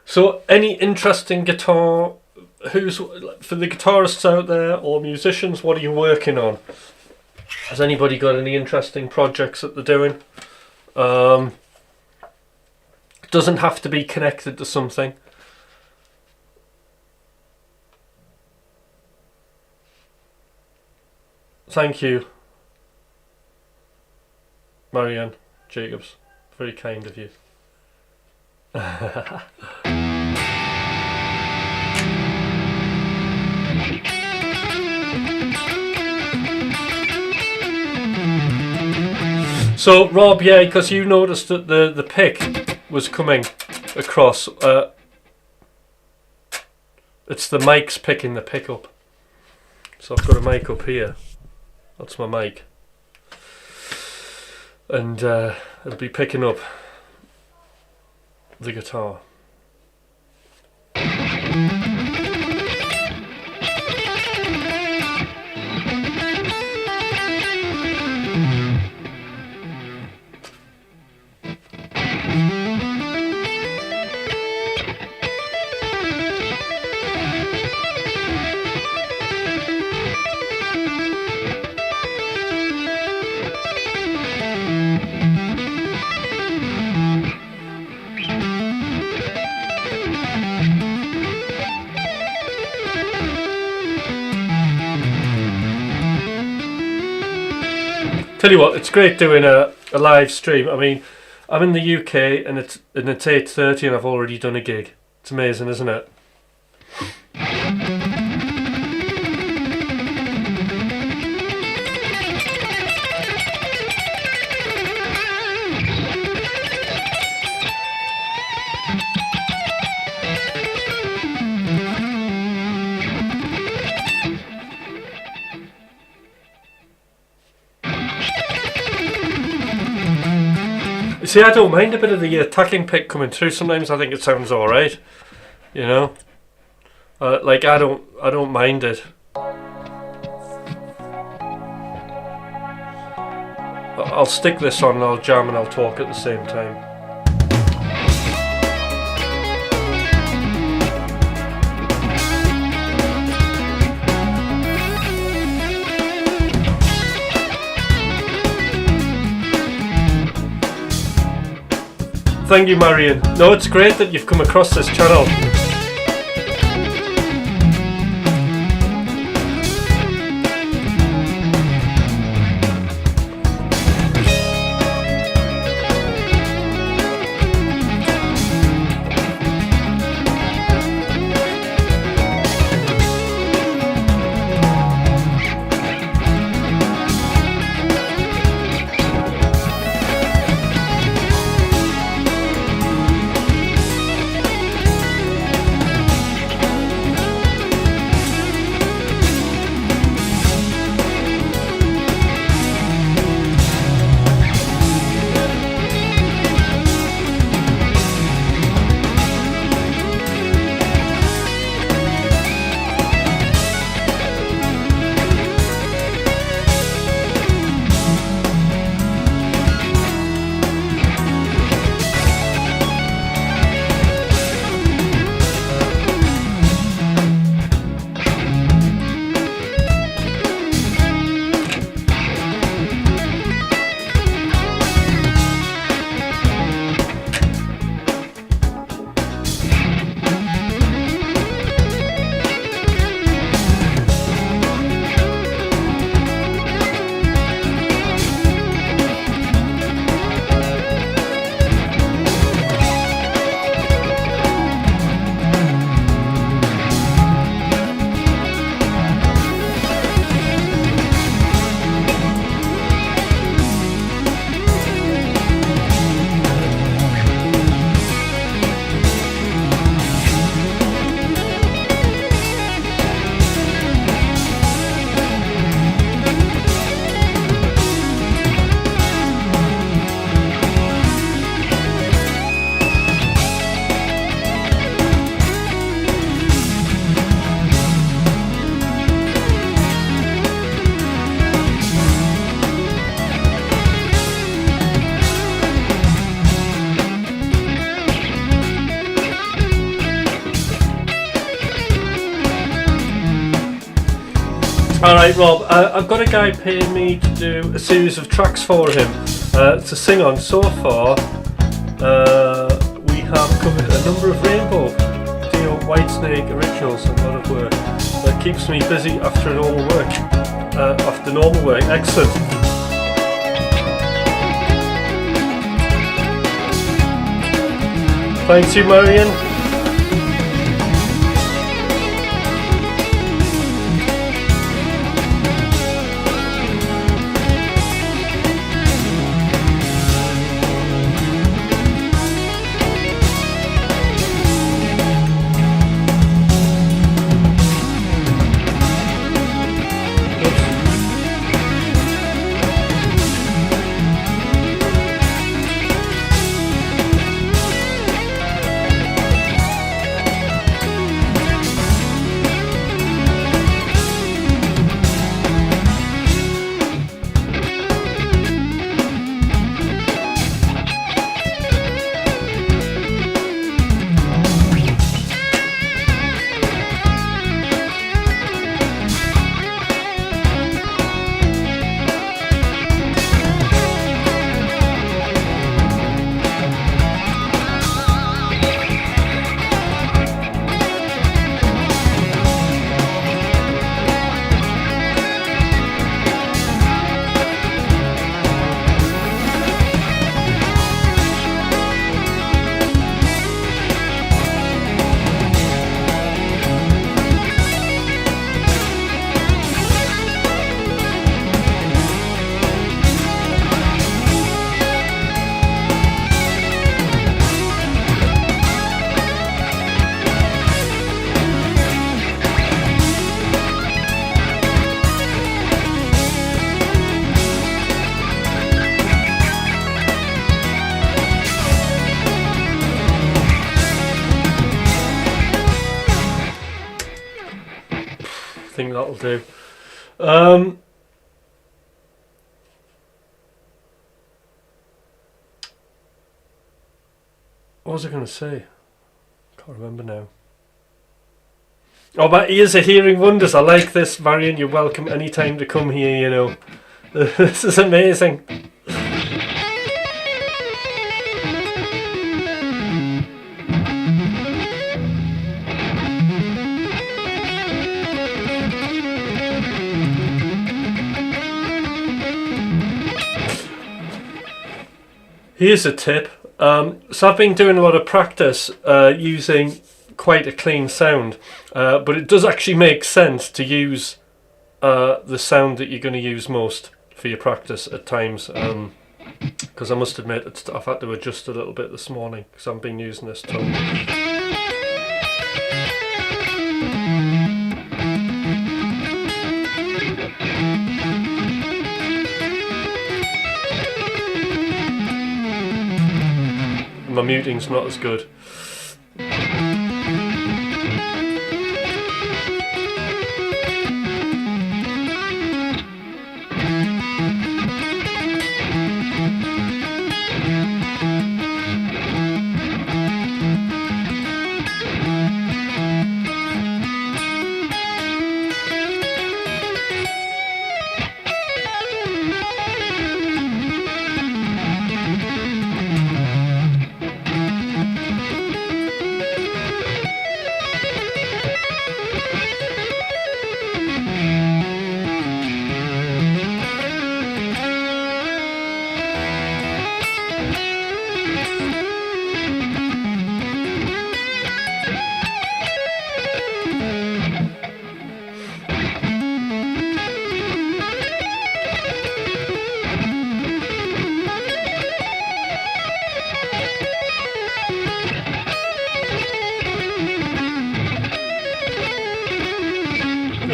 A: So, any interesting guitar, for the guitarists out there or musicians, what are you working on? Has anybody got any interesting projects that they're doing? Doesn't have to be connected to something. Thank you, Marianne Jacobs. Very kind of you. So Rob, yeah, because you noticed that the pick was coming across. It's the mic's picking the pick up. So I've got a mic up here. That's my mic. And it'll be picking up the guitar. Tell you what, it's great doing a live stream. I mean, I'm in the UK and it's 8:30 and I've already done a gig. It's amazing, isn't it? See, I don't mind a bit of the attacking pick coming through. Sometimes I think it sounds all right, you know. Like I don't mind it. I'll stick this on and I'll jam and I'll talk at the same time. Thank you, Marion. No, it's great that you've come across this channel. Alright, Rob, I've got a guy paying me to do a series of tracks for him to sing on. So far, we have covered a number of Rainbow, Dio Whitesnake originals, and a lot of work. That keeps me busy after normal work. Excellent. Thanks you, Marion. I think that'll do. What was I going to say? Can't remember now. Oh, my ears are hearing wonders. I like this, Marion. You're welcome anytime to come here, you know. This is amazing. Here's a tip. So I've been doing a lot of practice using quite a clean sound, but it does actually make sense to use the sound that you're going to use most for your practice at times, because I must admit I've had to adjust a little bit this morning because I've been using this tone. My muting's not as good.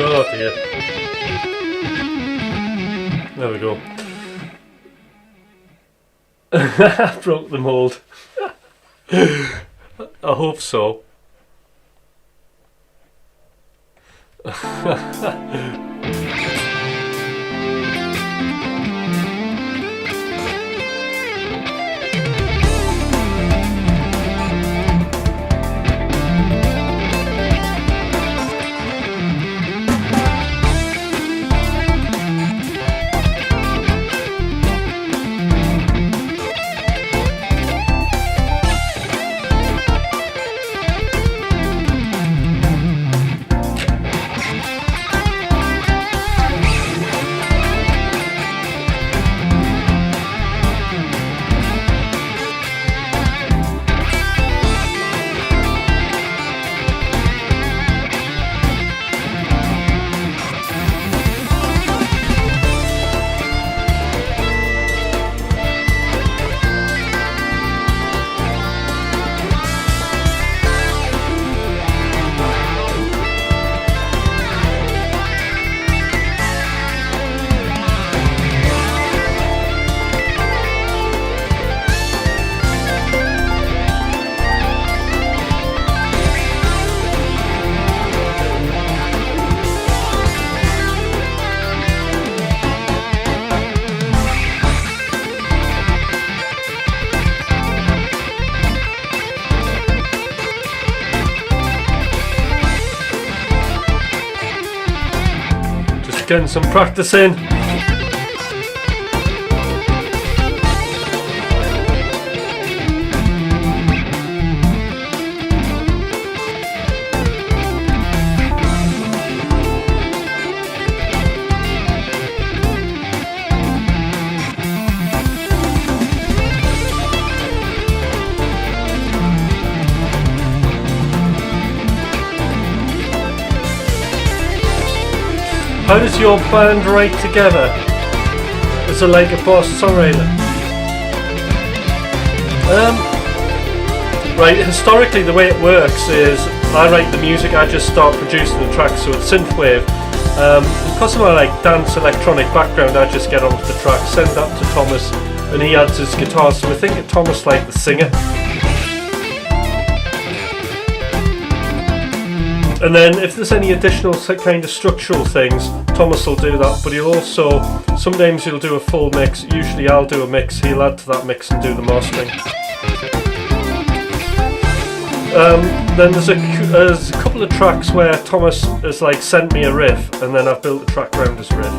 A: Oh dear. There we go. I broke the mould. I hope so. getting some practice in. How does your band write together as a boss songwriter? Right, historically the way it works is I write the music, I just start producing the tracks, so it's synthwave. Because of my dance electronic background, I just get onto the track, send that to Thomas, and he adds his guitar, so we think of Thomas like the singer. And then if there's any additional kind of structural things, Thomas will do that, but he'll also, sometimes he'll do a full mix, usually I'll do a mix, he'll add to that mix and do the mastering. Then there's a couple of tracks where Thomas has sent me a riff, and then I've built a track around his riff.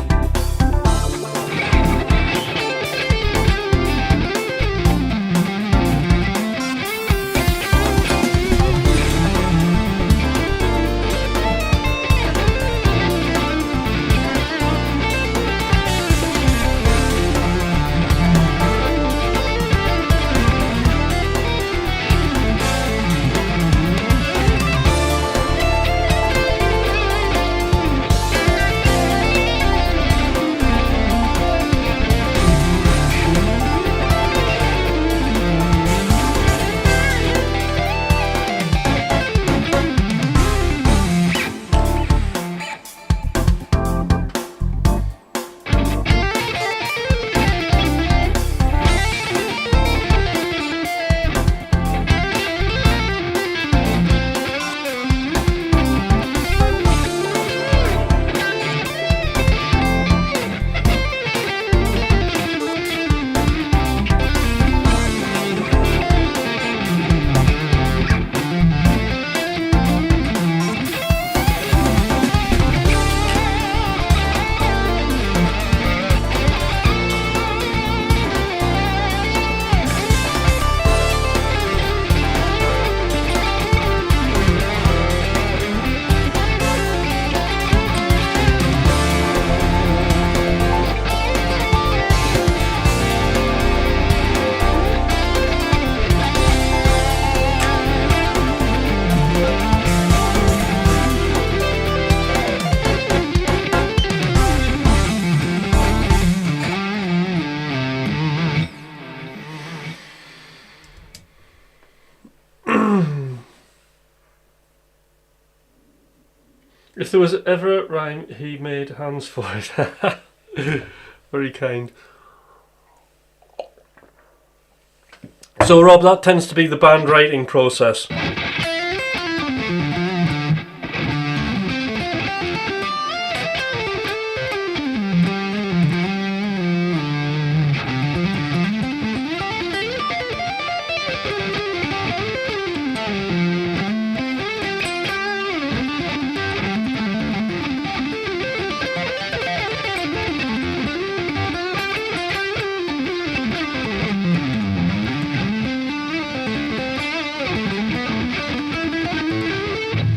A: If there was ever a rhyme, he made hands for it. Very kind. So Rob, that tends to be the band writing process.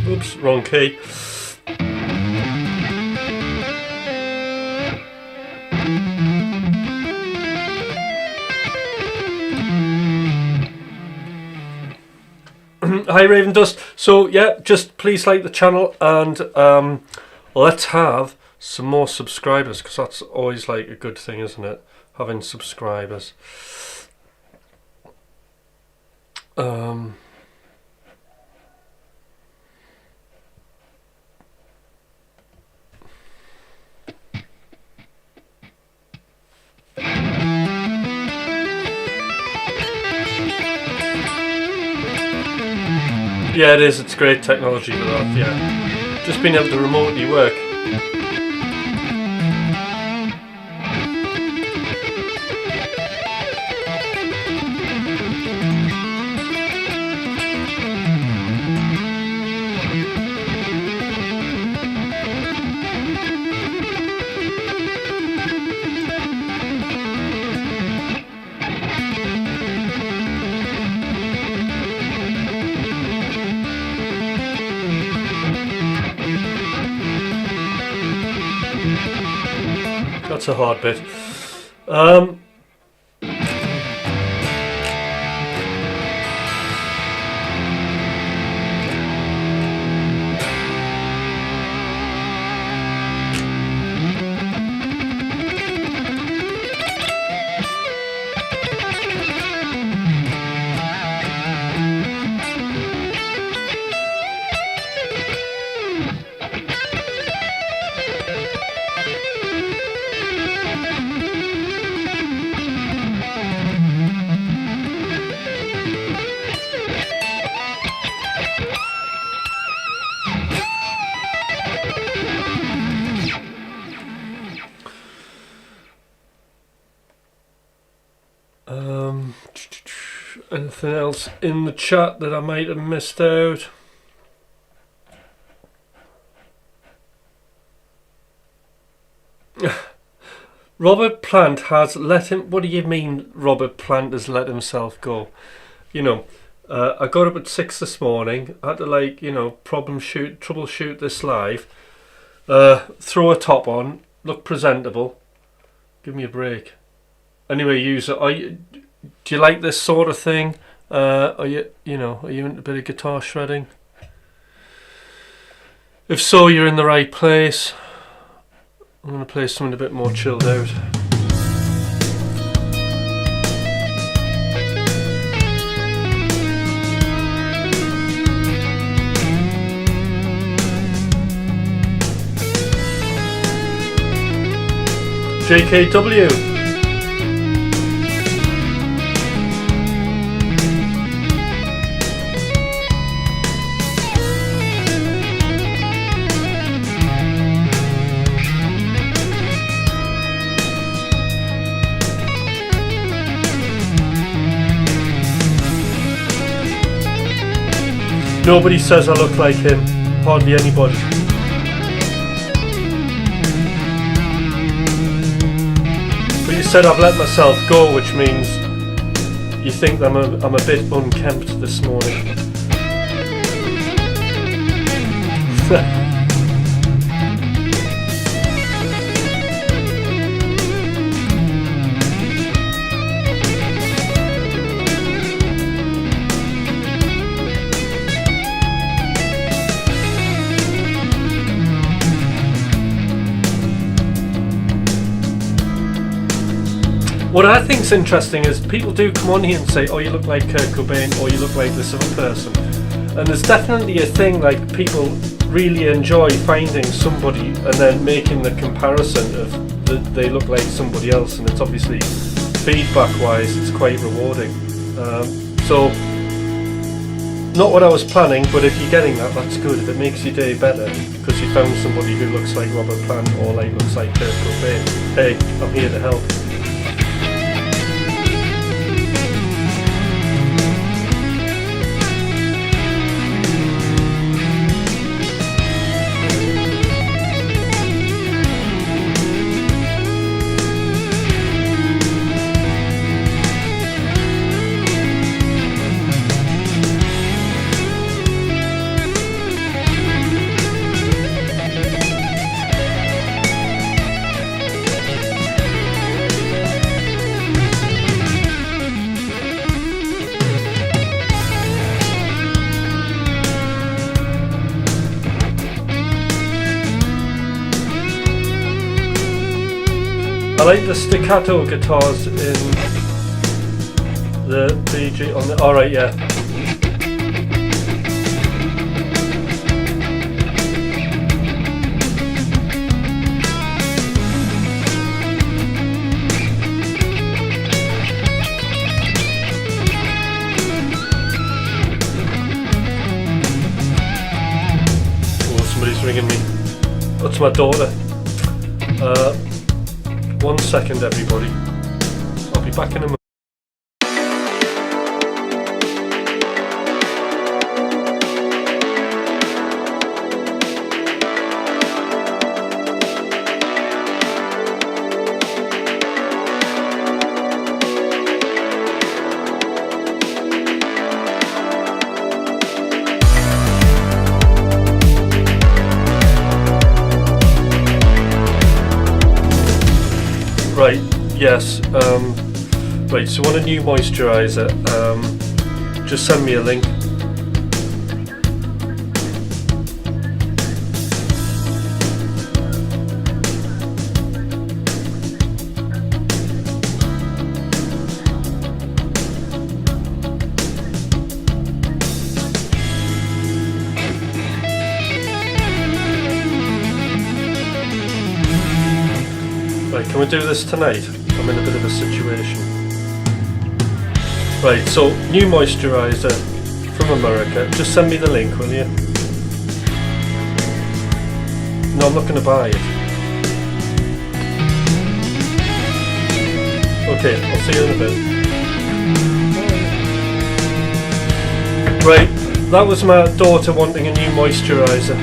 A: Oops, wrong key. Hi Raven Dust. So yeah, just please like the channel and let's have some more subscribers, because that's always a good thing, isn't it? Having subscribers. Yeah, it is. It's great technology for that, yeah. Just being able to remotely work. that's a hard bit. Um, anything else in the chat that I might have missed out? Robert Plant has let him. What do you mean Robert Plant has let himself go? You know, I got up at 6 this morning. I had to troubleshoot this live. Throw a top on, look presentable. Give me a break. Anyway, user, do you like this sort of thing? Are you into a bit of guitar shredding? If so, you're in the right place. I'm going to play something a bit more chilled out. JKW. Nobody says I look like him. Hardly anybody. But you said I've let myself go, which means you think I'm a bit unkempt this morning. What I think's interesting is people do come on here and say, oh, you look like Kurt Cobain, or you look like this other person. And there's definitely a thing, like, people really enjoy finding somebody and then making the comparison of that they look like somebody else, and it's obviously, feedback-wise, it's quite rewarding. So, not what I was planning, but if you're getting that, that's good. If it makes your day better, because you found somebody who looks like Robert Plant or looks like Kurt Cobain, hey, I'm here to help. I like the staccato guitars in the BG on the. Alright, yeah. Oh, somebody's ringing me. That's my daughter. 1 second, everybody. I'll be back in a moment. Yes. Right, so on a new moisturiser, just send me a link. Right, can we do this tonight? I'm in a bit of a situation. Right, so new moisturiser from America. Just send me the link, will you? No, I'm not going to buy it. Okay, I'll see you in a bit. Right, that was my daughter wanting a new moisturiser.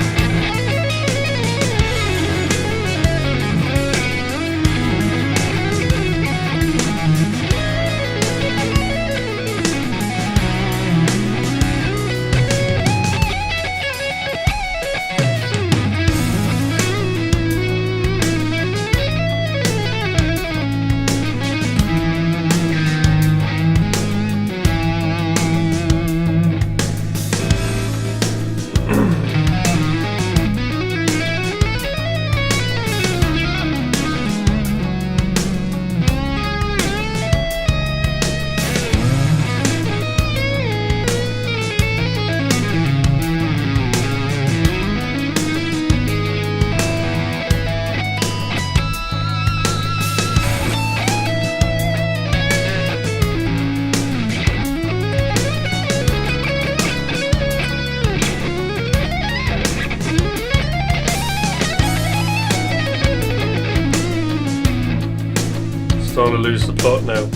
A: Starting to lose the plot now.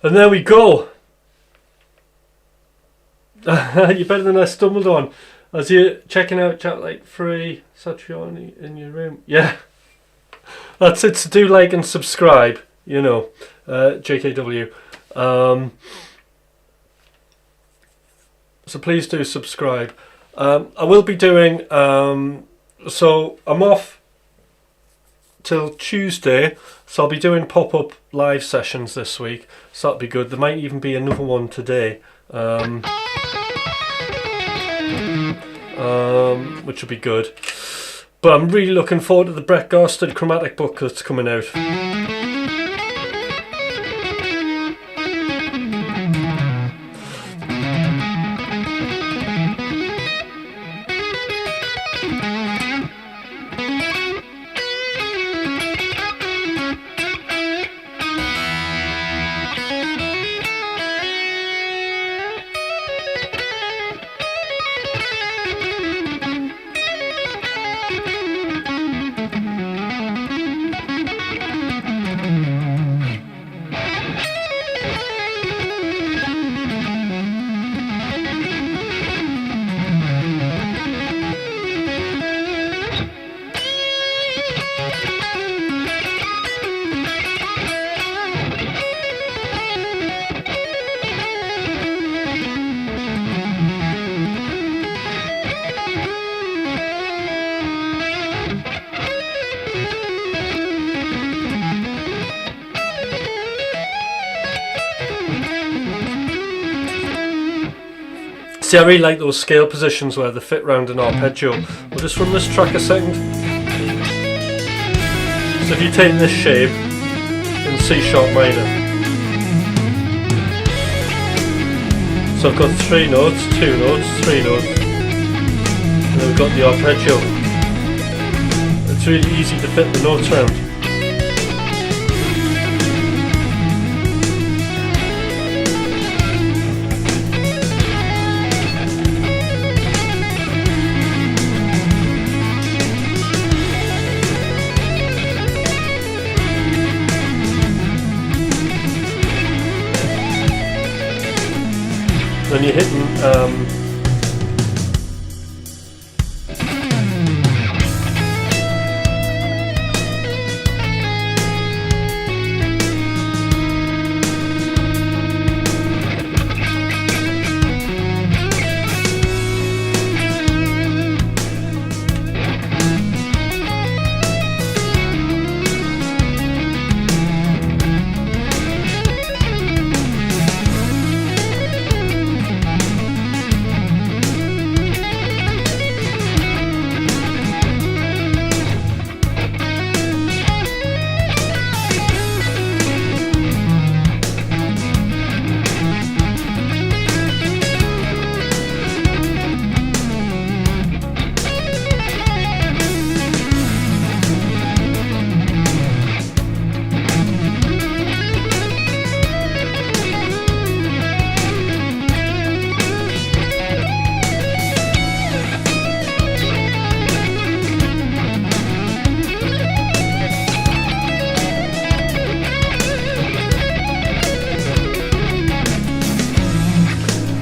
A: And there we go. You're better than I stumbled on. As you're checking out Chat Like Free Satriani in your room. Yeah. That's it. So do like and subscribe. You know. JKW. So please do subscribe. I will be doing... so I'm off till Tuesday, so I'll be doing pop-up live sessions this week, so that'll be good. There might even be another one today, which will be good. But I'm really looking forward to the Brett Garsted chromatic book that's coming out. See, I really like those scale positions where they fit round an arpeggio. We'll just run this track a second. So if you take this shape in C sharp minor, so I've got 3 notes, 2 notes, 3 notes, and then we've got the arpeggio. It's really easy to fit the notes round. then you're hitting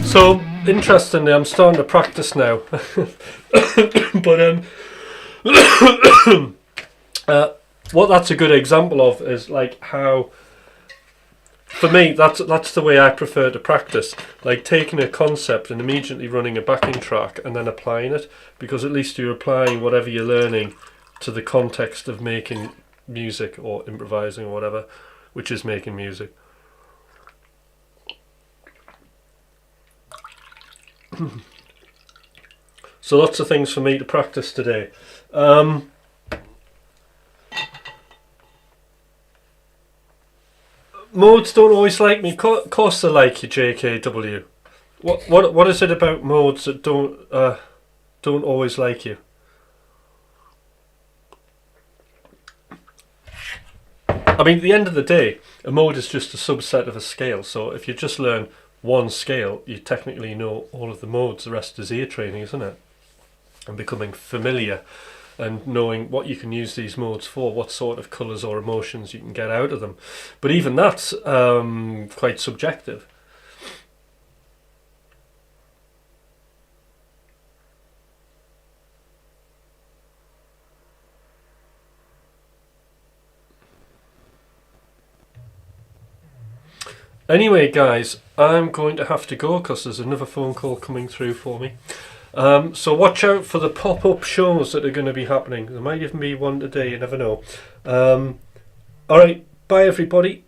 A: So interestingly, I'm starting to practice now, but what that's a good example of is like how, for me, that's the way I prefer to practice. Like taking a concept and immediately running a backing track and then applying it, because at least you're applying whatever you're learning to the context of making music or improvising or whatever, which is making music. So lots of things for me to practice today. Modes don't always like me. Of course they like you, JKW. What is it about modes that don't always like you? I mean, at the end of the day, a mode is just a subset of a scale. So if you just learn one scale, you technically know all of the modes. The rest is ear training, isn't it? And becoming familiar and knowing what you can use these modes for, what sort of colours or emotions you can get out of them. But even that's quite subjective. Anyway, guys, I'm going to have to go because there's another phone call coming through for me. So watch out for the pop-up shows that are going to be happening. There might even be one today, you never know. Alright, bye everybody.